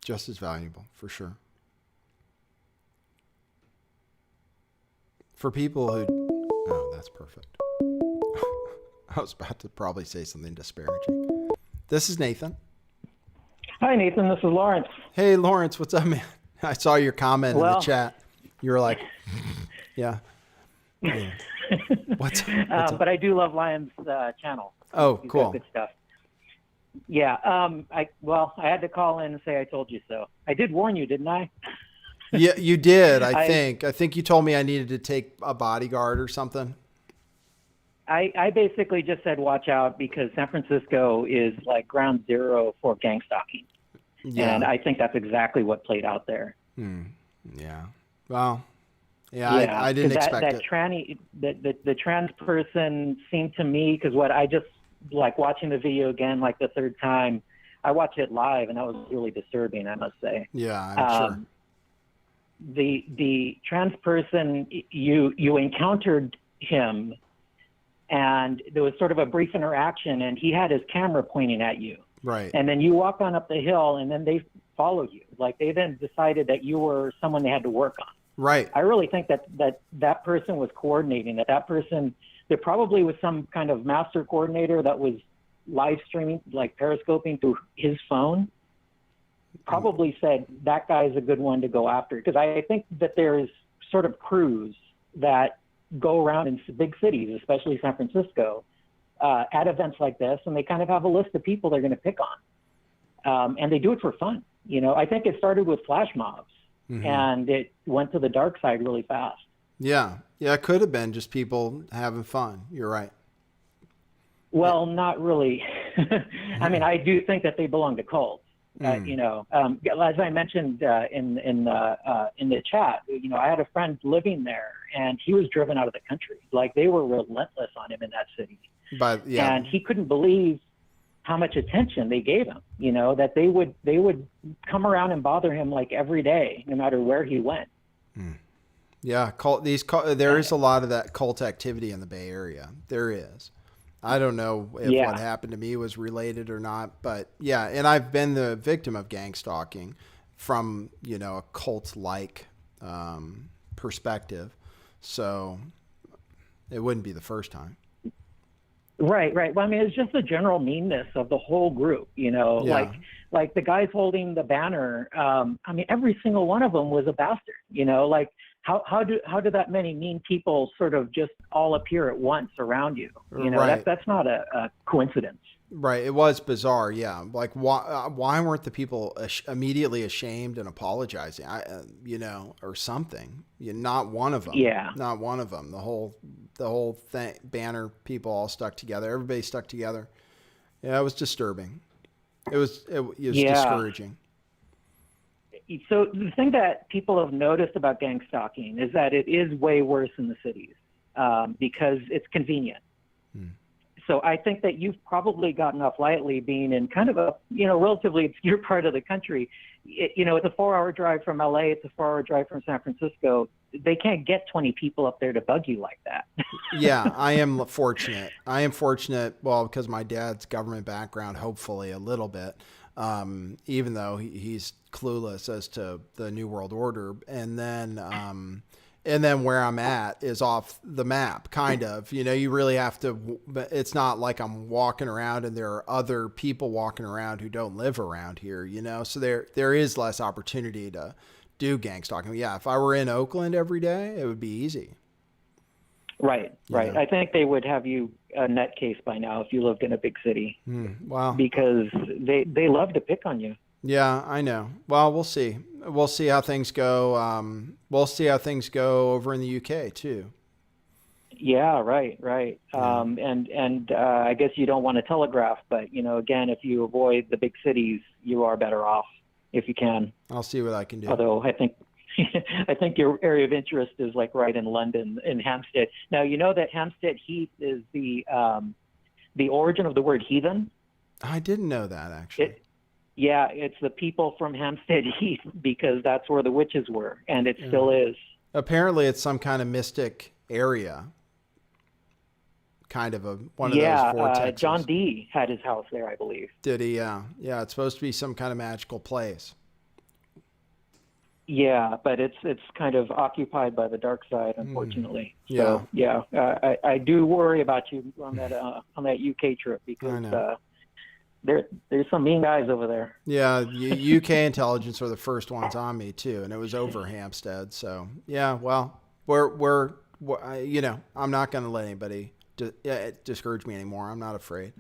Just as valuable, for sure. For people who... Oh, that's perfect. I was about to probably say something disparaging. This is Nathan. Hi, Nathan. This is Lawrence. Hey, Lawrence. What's up, man? I saw your comment in the chat. You were like, yeah. What's up? But I do love Liam's channel. Oh, He's cool. got good stuff. Yeah. I had to call in and say I told you so. I did warn you, didn't I? Yeah, you did. I think you told me I needed to take a bodyguard or something. I basically just said watch out because San Francisco is like ground zero for gang stalking. Yeah. And I think that's exactly what played out there. Yeah. Well, yeah. I didn't expect that it. Tranny, the trans person seemed to me, because what I just like watching the video again, like the third time, I watched it live and that was really disturbing, I must say. Yeah, I'm sure. The trans person, you encountered him and there was sort of a brief interaction and he had his camera pointing at you. Right. And then you walk on up the hill and then they follow you. Like they then decided that you were someone they had to work on. Right. I really think that person was coordinating, that person, there probably was some kind of master coordinator that was live streaming, like periscoping through his phone, probably said that guy's a good one to go after. Because I think that there's sort of crews that go around in big cities, especially San Francisco, at events like this, and they kind of have a list of people they're going to pick on. And they do it for fun. I think it started with flash mobs, and it went to the dark side really fast. Yeah. Yeah, it could have been just people having fun. You're right. Well, not really. I mean, I do think that they belong to cults. You know, as I mentioned in the chat, you know, I had a friend living there, and he was driven out of the country. Like, they were relentless on him in that city. But yeah, And he couldn't believe how much attention they gave him. You know, that they would come around and bother him like every day, no matter where he went. Yeah, there is a lot of that cult activity in the Bay Area. There is. I don't know if what happened to me was related or not, but yeah, and I've been the victim of gang stalking from, you know, a cult-like perspective. So it wouldn't be the first time. Right. Well, I mean, it's just the general meanness of the whole group, you know, like the guys holding the banner. I mean, every single one of them was a bastard, you know, like how do that many mean people sort of just all appear at once around you? You know, that's not a coincidence. Right. It was bizarre. Yeah. Like, why weren't the people immediately ashamed and apologizing? You know, or something. Not one of them. Yeah. Not one of them. The whole thing, banner, people all stuck together. Everybody stuck together. Yeah, it was disturbing. It was discouraging. So the thing that people have noticed about gang stalking is that it is way worse in the cities because it's convenient. So I think that you've probably gotten off lightly being in kind of a, you know, relatively obscure part of the country. You know, it's a 4-hour drive from LA. It's a 4-hour drive from San Francisco. They can't get 20 people up there to bug you like that. Yeah, I am fortunate. Well, because my dad's government background, hopefully a little bit, even though he's clueless as to the New World Order. And then where I'm at is off the map, kind of. You know, you really have to, but it's not like I'm walking around and there are other people walking around who don't live around here, you know? So there is less opportunity to do gang stalking. Yeah, if I were in Oakland every day, it would be easy. Right. I think they would have you a net case by now if you lived in a big city. Wow. Because they love to pick on you. Yeah, I know. Well, we'll see. We'll see how things go. We'll see how things go over in the UK too. Yeah, right. And I guess you don't want to telegraph, but you know, again, if you avoid the big cities, you are better off if you can. I'll see what I can do. Although I think your area of interest is like right in London, in Hampstead. Now you know that Hampstead Heath is the origin of the word heathen. I didn't know that actually. Yeah, it's the people from Hampstead Heath because that's where the witches were, and it still is. Apparently, it's some kind of mystic area, kind of one of those vortexes. John Dee had his house there, I believe. Did he? Yeah, it's supposed to be some kind of magical place. Yeah, but it's kind of occupied by the dark side, unfortunately. So I do worry about you on that UK trip because. There's some mean guys over there. Yeah, UK intelligence were the first ones on me too, and it was over Hampstead. So yeah, well, we're you know, I'm not going to let anybody discourage me anymore. I'm not afraid,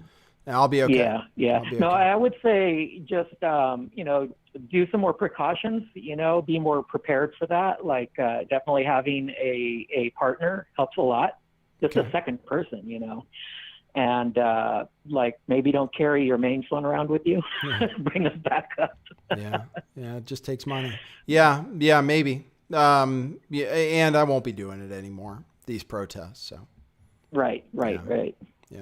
and I'll be okay. Yeah. No, I would say just you know, do some more precautions. You know, be more prepared for that. Like definitely having a partner helps a lot. Just a second person, you know. And like maybe don't carry your main phone around with you. Bring us back up. Yeah, it just takes money. Yeah, maybe. And I won't be doing it anymore. These protests. So. Right.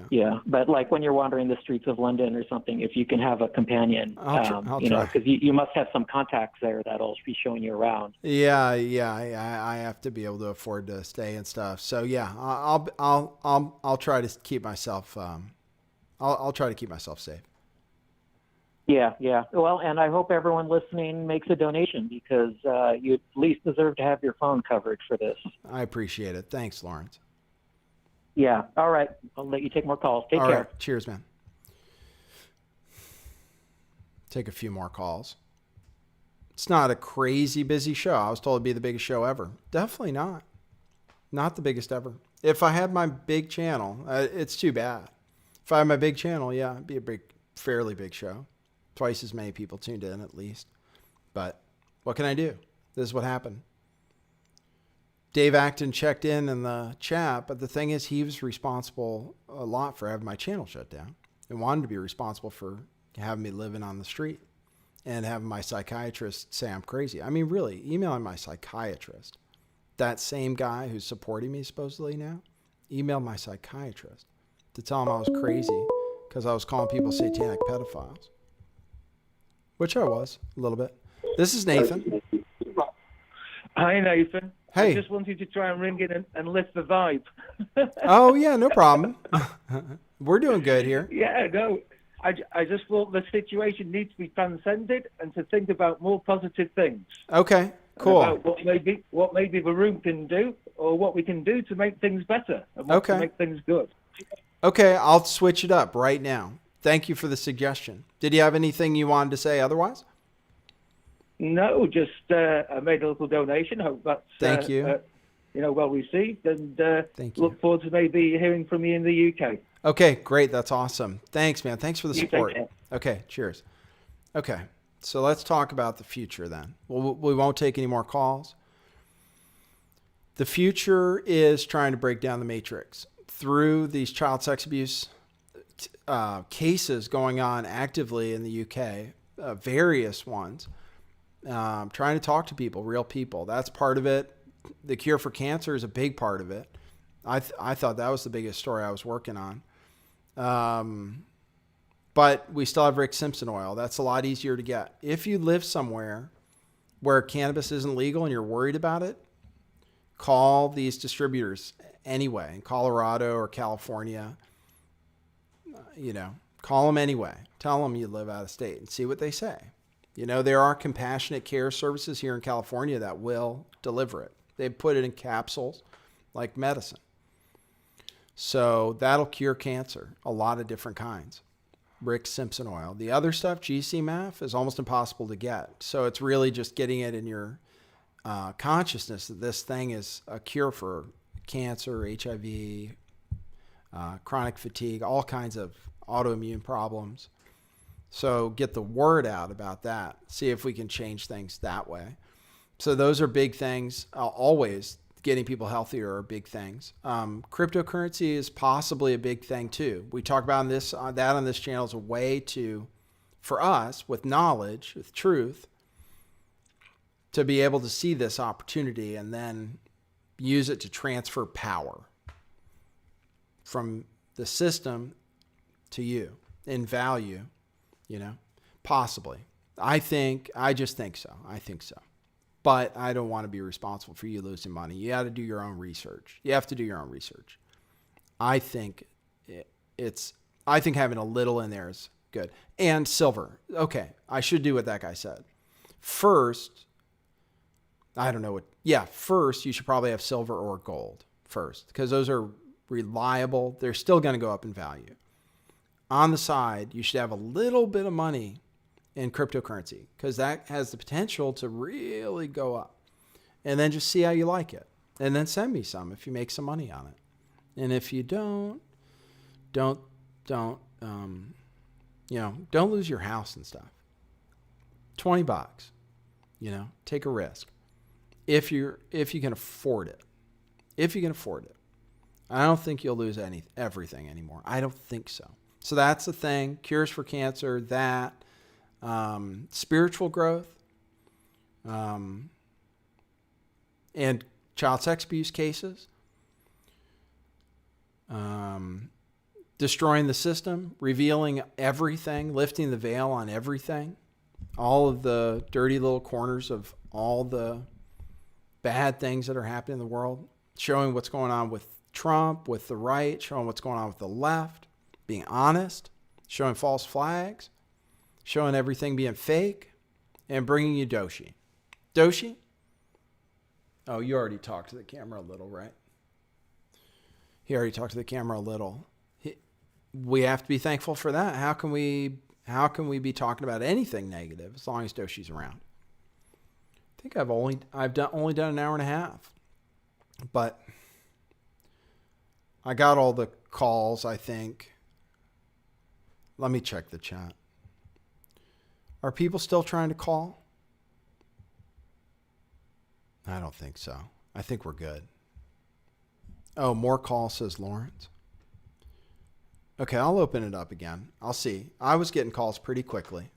Yeah, but like when you're wandering the streets of London or something, if you can have a companion, I'll you know, try. because you must have some contacts there that'll be showing you around. Yeah, I have to be able to afford to stay and stuff. So yeah, I'll try to keep myself. I'll try to keep myself safe. Yeah. Well, and I hope everyone listening makes a donation because you at least deserve to have your phone covered for this. I appreciate it. Thanks, Lawrence. Yeah. All right. I'll let you take more calls. Take care. All right. Cheers, man. Take a few more calls. It's not a crazy busy show. I was told it'd be the biggest show ever. Definitely not. Not the biggest ever. If I had my big channel, it's too bad. If I had my big channel, yeah, it'd be a fairly big show. Twice as many people tuned in at least. But what can I do? This is what happened. Dave Acton checked in the chat, but the thing is he was responsible a lot for having my channel shut down. and wanted to be responsible for having me living on the street and having my psychiatrist say I'm crazy. I mean, really, emailing my psychiatrist, that same guy who's supporting me supposedly now, emailed my psychiatrist to tell him I was crazy because I was calling people satanic pedophiles, which I was a little bit. This is Nathan. Hi, Nathan. Hey. I just wanted to try and ring in and lift the vibe. Oh, yeah, no problem. We're doing good here. Yeah, no. I just thought the situation needs to be transcended and to think about more positive things. Okay, cool. About what maybe the room can do, or what we can do to make things better and what to make things good. Okay, I'll switch it up right now. Thank you for the suggestion. Did you have anything you wanted to say otherwise? No, just I made a little donation. Hope that's Thank you. Well received, and Thank you. look forward to maybe hearing from you in the UK. Okay, great. That's awesome. Thanks, man. Thanks for the You take support. care. Okay, cheers. Okay, so let's talk about the future then. We won't take any more calls. The future is trying to break down the matrix through these child sex abuse cases going on actively in the UK, various ones. Trying to talk to people, real people. That's part of it. The cure for cancer is a big part of it. I thought that was the biggest story I was working on. But we still have Rick Simpson oil. That's a lot easier to get. If you live somewhere where cannabis isn't legal and you're worried about it, call these distributors anyway in Colorado or California. Call them anyway. Tell them you live out of state and see what they say. There are compassionate care services here in California that will deliver it. They put it in capsules like medicine. So that'll cure cancer, a lot of different kinds. Rick Simpson oil. The other stuff, GCMAF, is almost impossible to get. So it's really just getting it in your consciousness that this thing is a cure for cancer, HIV, chronic fatigue, all kinds of autoimmune problems. So get the word out about that. See if we can change things that way. So those are big things. Always getting people healthier are big things. Cryptocurrency is possibly a big thing too. We talk about that on this channel as a way to, for us, with knowledge, with truth, to be able to see this opportunity and then use it to transfer power from the system to you in value. Possibly. I just think so. I think so. But I don't want to be responsible for you losing money. You got to do your own research. You have to do your own research. I think having a little in there is good. And silver. Okay. I should do what that guy said. First, first you should probably have silver or gold first, because those are reliable. They're still going to go up in value. On the side, you should have a little bit of money in cryptocurrency, because that has the potential to really go up. And then just see how you like it. And then send me some if you make some money on it. And if you don't lose your house and stuff. $20, take a risk. If you can afford it. If you can afford it. I don't think you'll lose everything anymore. I don't think so. So that's the thing. Cures for cancer, that, spiritual growth, and child sex abuse cases, destroying the system, revealing everything, lifting the veil on everything, all of the dirty little corners of all the bad things that are happening in the world, showing what's going on with Trump, with the right, showing what's going on with the left, being honest, showing false flags, showing everything being fake, and bringing you Doshi. Doshi? Oh, you already talked to the camera a little, right? He already talked to the camera a little. We have to be thankful for that. How can we be talking about anything negative as long as Doshi's around? I think I've only done an hour and a half, but I got all the calls, I think. Let me check the chat. Are people still trying to call? I don't think so. I think we're good. Oh, more calls, says Lawrence. Okay, I'll open it up again. I'll see. I was getting calls pretty quickly.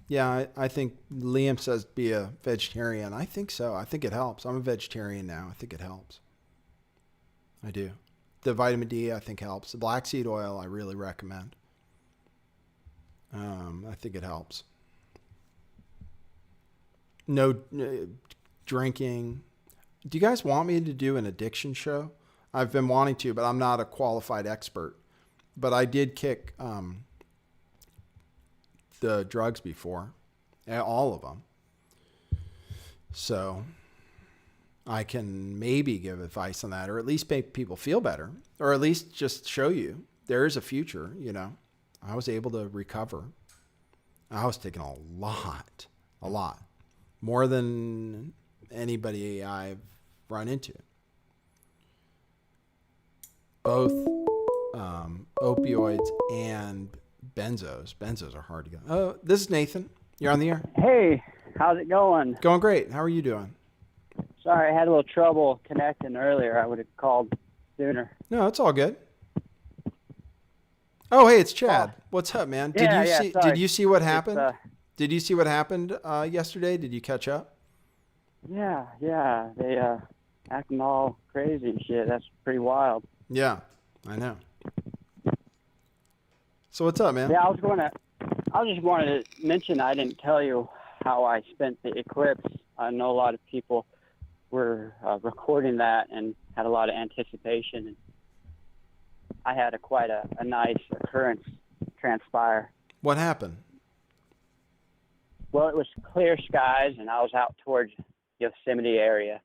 Yeah, I think Liam says be a vegetarian. I think so. I think it helps. I'm a vegetarian now. I think it helps. I do. The vitamin D, I think, helps. The black seed oil, I really recommend. I think it helps. No drinking. Do you guys want me to do an addiction show? I've been wanting to, but I'm not a qualified expert. But I did kick the drugs before, all of them. So I can maybe give advice on that, or at least make people feel better, or at least just show you there is a future. You know, I was able to recover. I was taking a lot, more than anybody I've run into. Both opioids and benzos. Benzos are hard to get. Oh, this is Nathan. You're on the air. Hey, how's it going? Going great. How are you doing? Sorry, I had a little trouble connecting earlier. I would have called sooner. No, it's all good. Oh, hey, it's Chad. What's up, man? Did you see what happened? Did you see what happened yesterday? Did you catch up? Yeah. They acting all crazy and shit. That's pretty wild. Yeah, I know. So what's up, man? Yeah, I just wanted to mention I didn't tell you how I spent the eclipse. I know a lot of people were recording that and had a lot of anticipation. And I had quite a nice occurrence transpire. What happened? Well, it was clear skies, and I was out towards Yosemite area,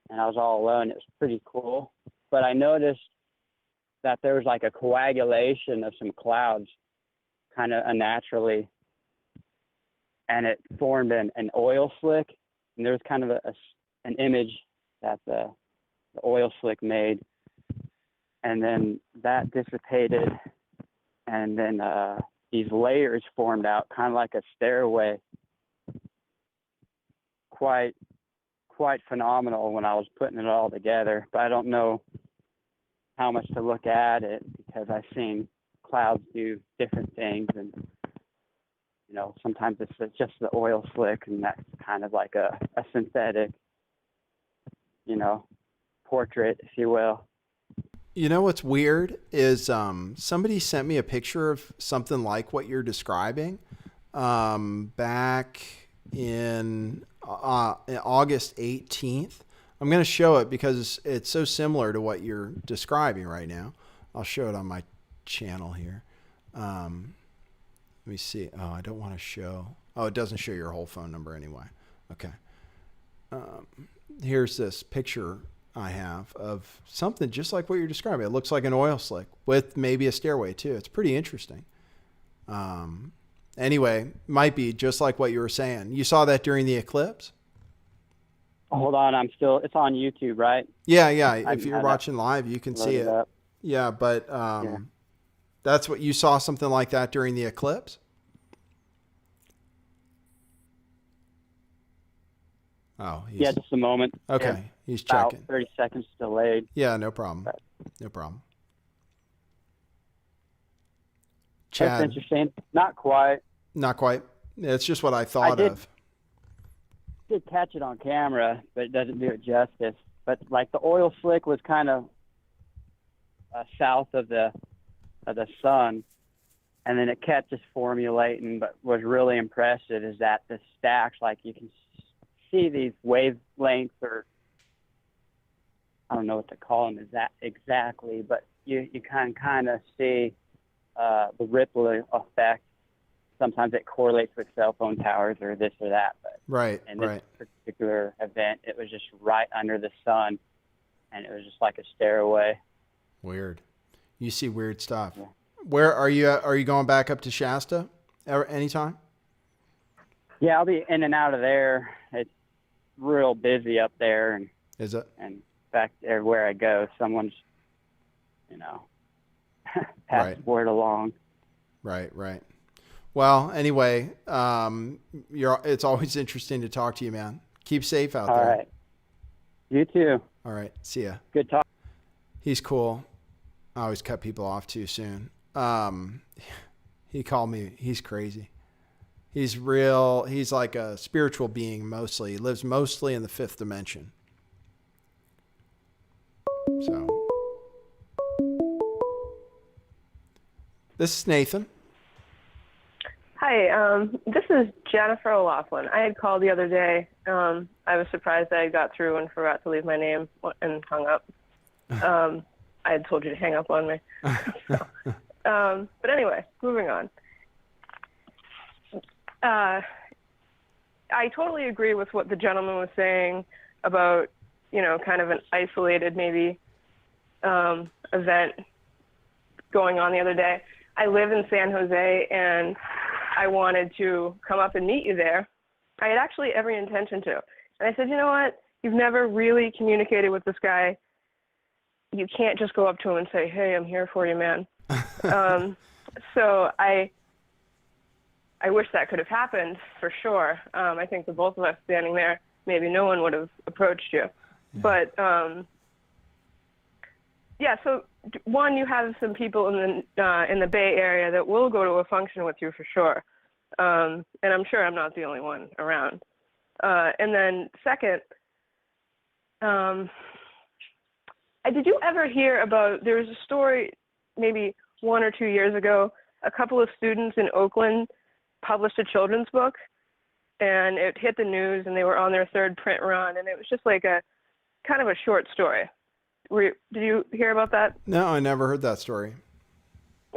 and I was all alone. It was pretty cool. But I noticed that there was like a coagulation of some clouds kind of unnaturally, and it formed an oil slick, and there was kind of an image that the oil slick made, and then that dissipated, and then these layers formed out kind of like a stairway. Quite phenomenal when I was putting it all together, but I don't know how much to look at it because I've seen clouds do different things, and sometimes it's just the oil slick, and that's kind of like a synthetic portrait, if you will. You know what's weird is somebody sent me a picture of something like what you're describing back in August 18th. I'm going to show it because it's so similar to what you're describing right now. I'll show it on my channel here. Let me see. Oh, I don't want to show. Oh, it doesn't show your whole phone number anyway. Okay. Here's this picture I have of something just like what you're describing. It looks like an oil slick with maybe a stairway too. It's pretty interesting. Anyway, might be just like what you were saying. You saw that during the eclipse? Hold on, it's on YouTube, right? Yeah. If you're watching live, you can see it. Yeah, but that's what you saw, something like that during the eclipse? Oh, yeah, just a moment. Okay, yeah, he's about checking. 30 seconds delayed. Yeah, no problem. No problem. Chad. That's interesting. Not quite. Not quite. It's just what I thought of. Did catch it on camera, but it doesn't do it justice. But like the oil slick was kind of south of the sun, and then it kept just formulating. But was really impressive is that the stacks, like you can see these wavelengths, or I don't know what to call them exactly, but you can kind of see the ripple effect. Sometimes it correlates with cell phone towers or this or that, but in this particular event, it was just right under the sun, and it was just like a stairway. Weird. You see weird stuff. Yeah. Where are you? Are you going back up to Shasta anytime? Yeah, I'll be in and out of there. It's real busy up there, and is it? And in fact, everywhere I go, someone's, passing word along. Right. Well, anyway, it's always interesting to talk to you, man. Keep safe out there. All right. You too. All right. See ya. Good talk. He's cool. I always cut people off too soon. He called me. He's crazy. He's real. He's like a spiritual being mostly. He lives mostly in the fifth dimension. So. This is Nathan. Hi, this is Jennifer O'Laughlin. I had called the other day. I was surprised that I got through and forgot to leave my name and hung up. I had told you to hang up on me. But anyway, moving on. I totally agree with what the gentleman was saying about, kind of an isolated maybe event going on the other day. I live in San Jose, and I wanted to come up and meet you there. I had actually every intention to. And I said, you know what? You've never really communicated with this guy. You can't just go up to him and say, hey, I'm here for you, man. So I wish that could have happened for sure. I think the both of us standing there, maybe no one would have approached you. But, yeah, so one, you have some people in the Bay Area that will go to a function with you for sure. And I'm sure I'm not the only one around. And then second, did you ever hear about, there was a story maybe 1 or 2 years ago, a couple of students in Oakland published a children's book, and it hit the news, and they were on their third print run, and it was just like a kind of a short story. Did you hear about that? No, I never heard that story.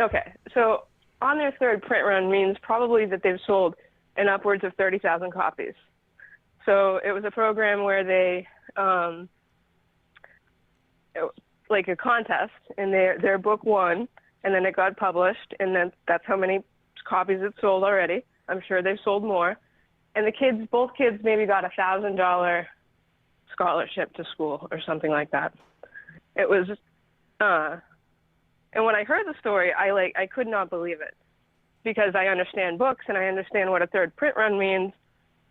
Okay, so on their third print run means probably that they've sold in upwards of 30,000 copies. So it was a program where they, like a contest, and their book won, and then it got published, and then that's how many copies it sold already. I'm sure they've sold more. And both kids maybe got $1,000 scholarship to school or something like that. It was, and when I heard the story, I could not believe it, because I understand books and I understand what a third print run means,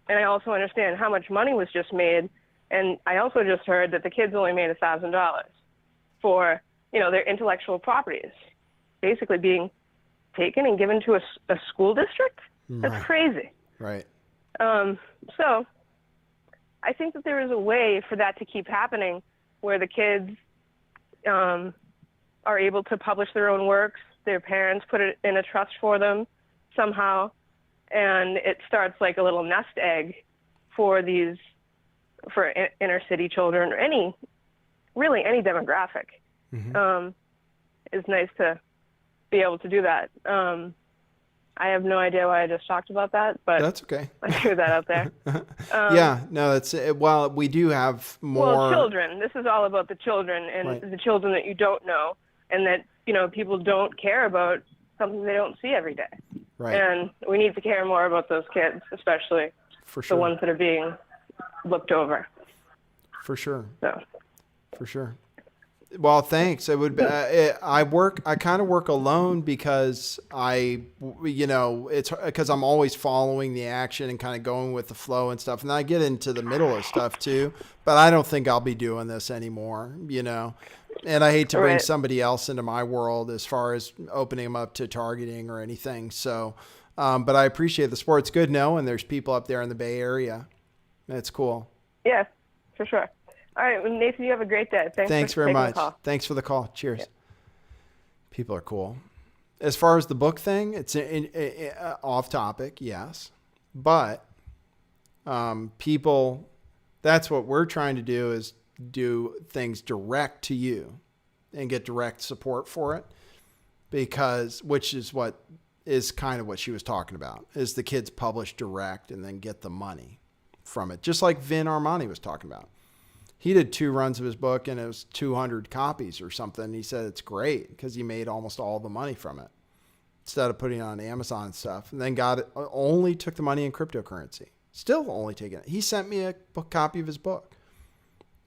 and I also understand how much money was just made, and I also just heard that the kids only made $1,000 for, their intellectual properties, basically being taken and given to a school district. That's crazy. Right. So I think that there is a way for that to keep happening, where the kids are able to publish their own works, their parents put it in a trust for them somehow, and it starts like a little nest egg for inner city children, or any demographic. Mm-hmm. It's nice to be able to do that. I have no idea why I just talked about that, but that's okay. I threw that out there. Yeah, no, that's well, we do have more. Well, children. This is all about the children, and Right. the children that you don't know, and that people don't care about, something they don't see every day. Right. And we need to care more about those kids, especially For sure. the ones that are being looked over. For sure. So. For sure. Well, thanks. It would be, I kind of work alone because it's because I'm always following the action and kind of going with the flow and stuff. And I get into the middle of stuff too, but I don't think I'll be doing this anymore, and I hate to bring somebody else into my world as far as opening them up to targeting or anything. So, but I appreciate the support. It's good knowing there's people up there in the Bay Area. That's cool. Yeah, for sure. All right, well, Nathan, you have a great day. Thanks for very taking much. the call. Thanks for the call. Cheers. Yeah. People are cool. As far as the book thing, it's off topic, yes. But people, that's what we're trying to do, is do things direct to you and get direct support for it, which is what is kind of what she was talking about, is the kids publish direct and then get the money from it. Just like Vin Armani was talking about. He did 2 runs of his book and it was 200 copies or something. He said it's great because he made almost all the money from it instead of putting it on Amazon and stuff. And then only took the money in cryptocurrency. Still only taking it. He sent me a copy of his book,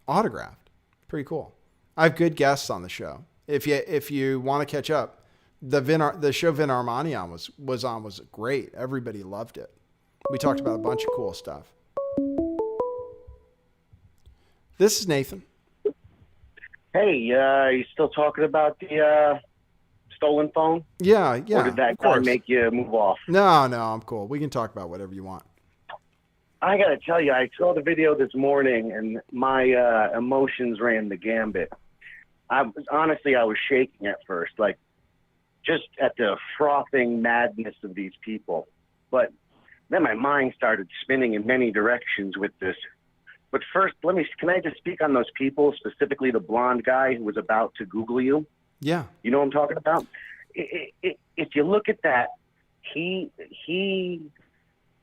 autographed. Pretty cool. I have good guests on the show. If you want to catch up, the show Vin Armani was great. Everybody loved it. We talked about a bunch of cool stuff. This is Nathan. Hey, you still talking about the stolen phone? Yeah, Or did that of guy course. make you move off? No, I'm cool. We can talk about whatever you want. I got to tell you, I saw the video this morning, and my emotions ran the gambit. I was shaking at first, like just at the frothing madness of these people. But then my mind started spinning in many directions with this. But first, can I just speak on those people, specifically the blonde guy who was about to Google you? Yeah. You know what I'm talking about? If you look at that, you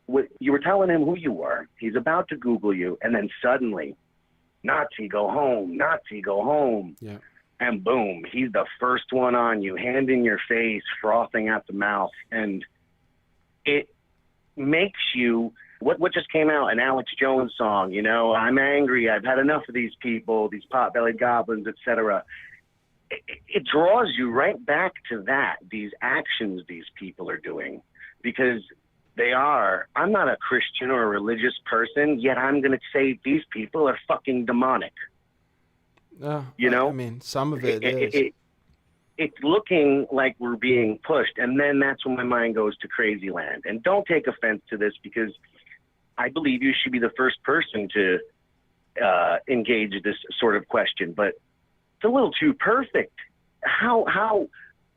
were telling him who you were. He's about to Google you, and then suddenly, Nazi, go home, Nazi, go home. Yeah. And boom, he's the first one on you, hand in your face, frothing at the mouth. And it makes you, what just came out, an Alex Jones song, you know, I'm angry, I've had enough of these people, these pot-bellied goblins, etc. It draws you right back to that, these actions these people are doing, because I'm not a Christian or a religious person, yet I'm going to say these people are fucking demonic. You know? I mean, some of it is. It's looking like we're being pushed, and then that's when my mind goes to crazy land. And don't take offense to this, because I believe you should be the first person to engage this sort of question, but it's a little too perfect. How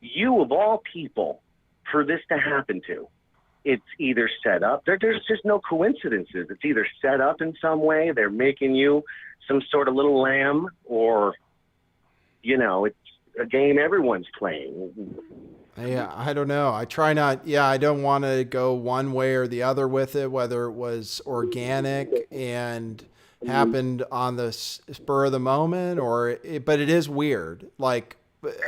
you, of all people, for this to happen to? It's either set up. There's just no coincidences. It's either set up in some way. They're making you some sort of little lamb, or, you know, it's a game everyone's playing. Yeah, I don't know. I try not. Yeah, I don't want to go one way or the other with it, whether it was organic and happened on the spur of the moment, but it is weird. Like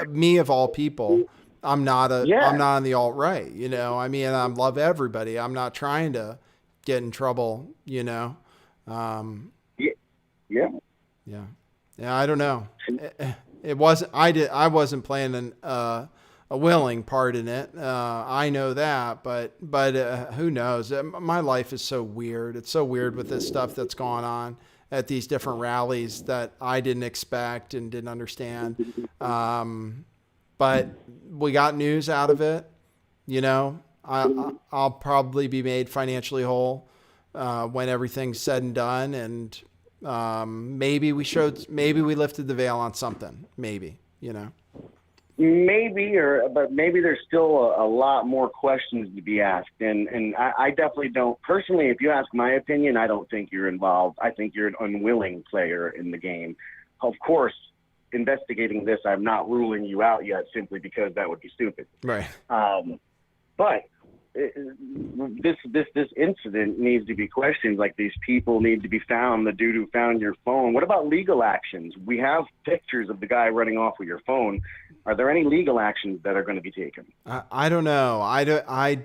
me, of all people, I'm not on the alt-right, you know. I mean, I love everybody. I'm not trying to get in trouble, you know. Yeah. I don't know. It wasn't. I wasn't playing a willing part in it. I know that, but who knows? My life is so weird. It's so weird with this stuff that's going on at these different rallies that I didn't expect and didn't understand. But we got news out of it. You know, I'll probably be made financially whole when everything's said and done, and maybe we lifted the veil on something. Maybe, you know. Maybe, but maybe there's still a lot more questions to be asked. And I definitely don't, personally, if you ask my opinion, I don't think you're involved. I think you're an unwilling player in the game. Of course, investigating this, I'm not ruling you out yet, simply because that would be stupid. Right. But this incident needs to be questioned. Like, these people need to be found, the dude who found your phone. What about legal actions? We have pictures of the guy running off with your phone. Are there any legal actions that are going to be taken? I don't know. I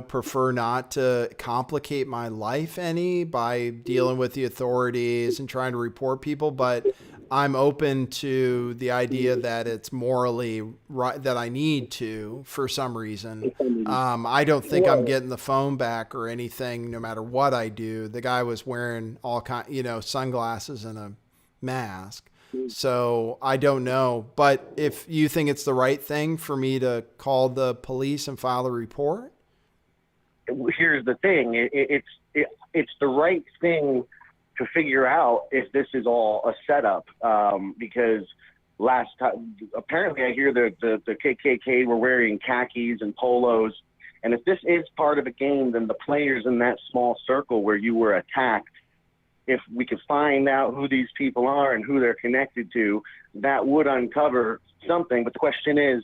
prefer not to complicate my life any by dealing with the authorities and trying to report people, but I'm open to the idea that it's morally right, that I need to, for some reason. I don't think I'm getting the phone back or anything, no matter what I do. The guy was wearing sunglasses and a mask. So I don't know. But if you think it's the right thing for me to call the police and file a report? Here's the thing. It's the right thing to figure out if this is all a setup, because last time, apparently I hear the KKK were wearing khakis and polos, and if this is part of a game, then the players in that small circle where you were attacked, if we could find out who these people are and who they're connected to, that would uncover something. But the question is,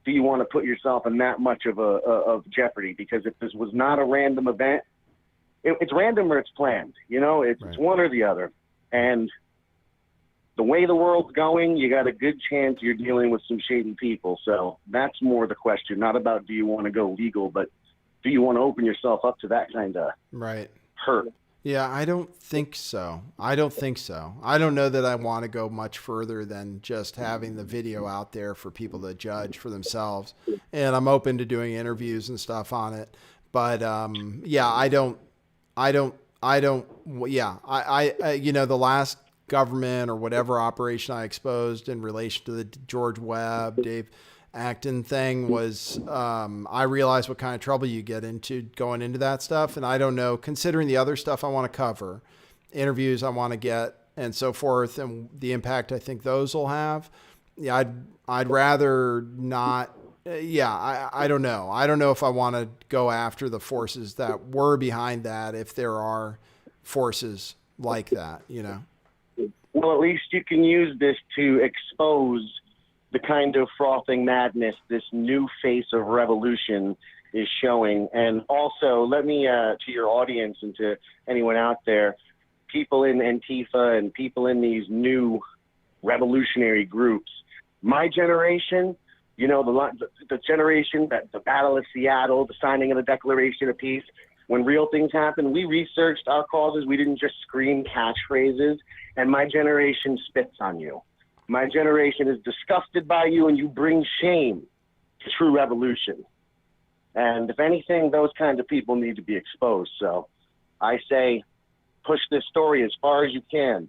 do you want to put yourself in that much of jeopardy? Because if this was not a random event, it's random or it's planned. You know, it's one or the other. And the way the world's going, you got a good chance you're dealing with some shady people. So that's more the question, not about do you want to go legal, but do you want to open yourself up to that kind of hurt? Yeah, I don't think so. I don't know that I want to go much further than just having the video out there for people to judge for themselves. And I'm open to doing interviews and stuff on it. But the last government or whatever operation I exposed in relation to the George Webb, Dave Acton thing was, I realized what kind of trouble you get into going into that stuff. And I don't know, considering the other stuff I want to cover, interviews I want to get and so forth, and the impact I think those will have. Yeah, I'd rather not. I don't know. I don't know if I want to go after the forces that were behind that, if there are forces like that, you know. Well, at least you can use this to expose the kind of frothing madness this new face of revolution is showing. And also, let me, to your audience and to anyone out there, people in Antifa and people in these new revolutionary groups, my generation, you know, the generation that the Battle of Seattle, the signing of the Declaration of Peace, when real things happened, we researched our causes. We didn't just scream catchphrases. And my generation spits on you. My generation is disgusted by you, and you bring shame to true revolution. And if anything, those kinds of people need to be exposed. So I say, push this story as far as you can.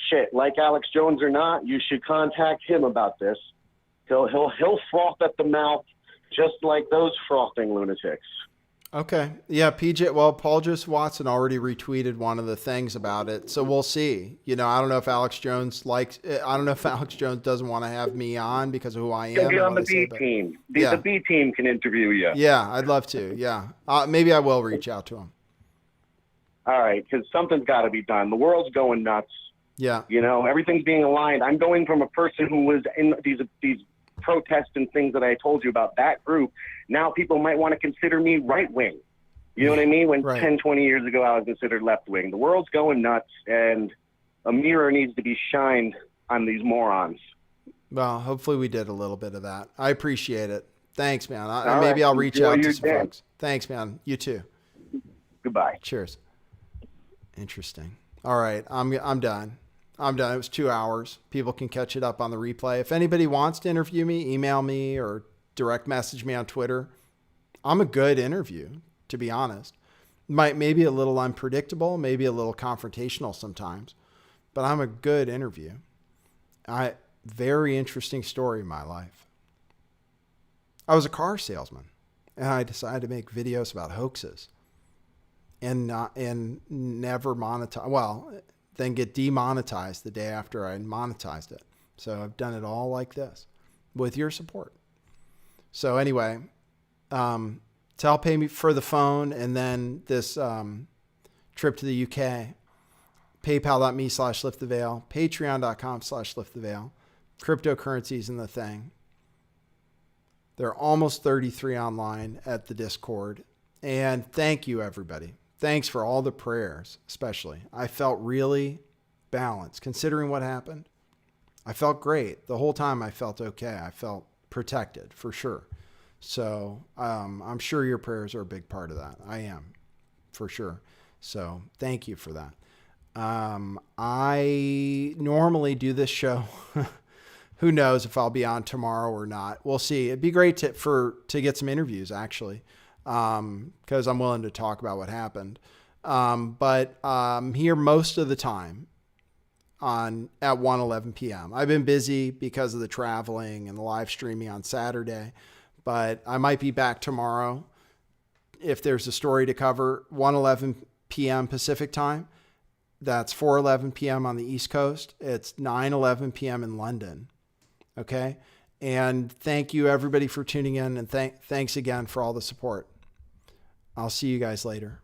Shit, like Alex Jones or not, you should contact him about this. He'll froth at the mouth just like those frothing lunatics. Okay. Yeah, PJ. Well, Paul Joseph Watson already retweeted one of the things about it, so we'll see. You know, I don't know if Alex Jones doesn't want to have me on because of who I am. He'll be on the B team. The B team can interview you. Yeah, I'd love to. Yeah, maybe I will reach out to him. All right, because something's got to be done. The world's going nuts. Yeah. You know, everything's being aligned. I'm going from a person who was in these protests and things that I told you about, that group. Now people might want to consider me right wing. You know what I mean? When 10, 20 years ago, I was considered left wing. The world's going nuts, and a mirror needs to be shined on these morons. Well, hopefully we did a little bit of that. I appreciate it. Thanks, man. Maybe I'll reach out to some folks. Thanks, man. You too. Goodbye. Cheers. Interesting. All right. I'm done. I'm done. It was 2 hours. People can catch it up on the replay. If anybody wants to interview me, email me or direct message me on Twitter. I'm a good interview, to be honest. Maybe a little unpredictable, maybe a little confrontational sometimes, but I'm a good interview. Very interesting story in my life. I was a car salesman, and I decided to make videos about hoaxes and never monetize. Well, then get demonetized the day after I monetized it. So I've done it all like this with your support. So anyway, to help pay me for the phone and then this trip to the UK, paypal.me/lifttheveil, patreon.com/lifttheveil, cryptocurrencies in the thing. There are almost 33 online at the Discord. And thank you, everybody. Thanks for all the prayers, especially. I felt really balanced considering what happened. I felt great. The whole time I felt okay. I felt protected for sure. So I'm sure your prayers are a big part of that. I am, for sure. So thank you for that. I normally do this show. Who knows if I'll be on tomorrow or not. We'll see. It'd be great to get some interviews, actually. Because I'm willing to talk about what happened. But I'm here most of the time at 1:11 p.m. I've been busy because of the traveling and the live streaming on Saturday, but I might be back tomorrow if there's a story to cover. 1:11 p.m. Pacific time. That's 4:11 p.m. on the East Coast. It's 9:11 p.m. in London. Okay. And thank you everybody for tuning in, and thanks again for all the support. I'll see you guys later.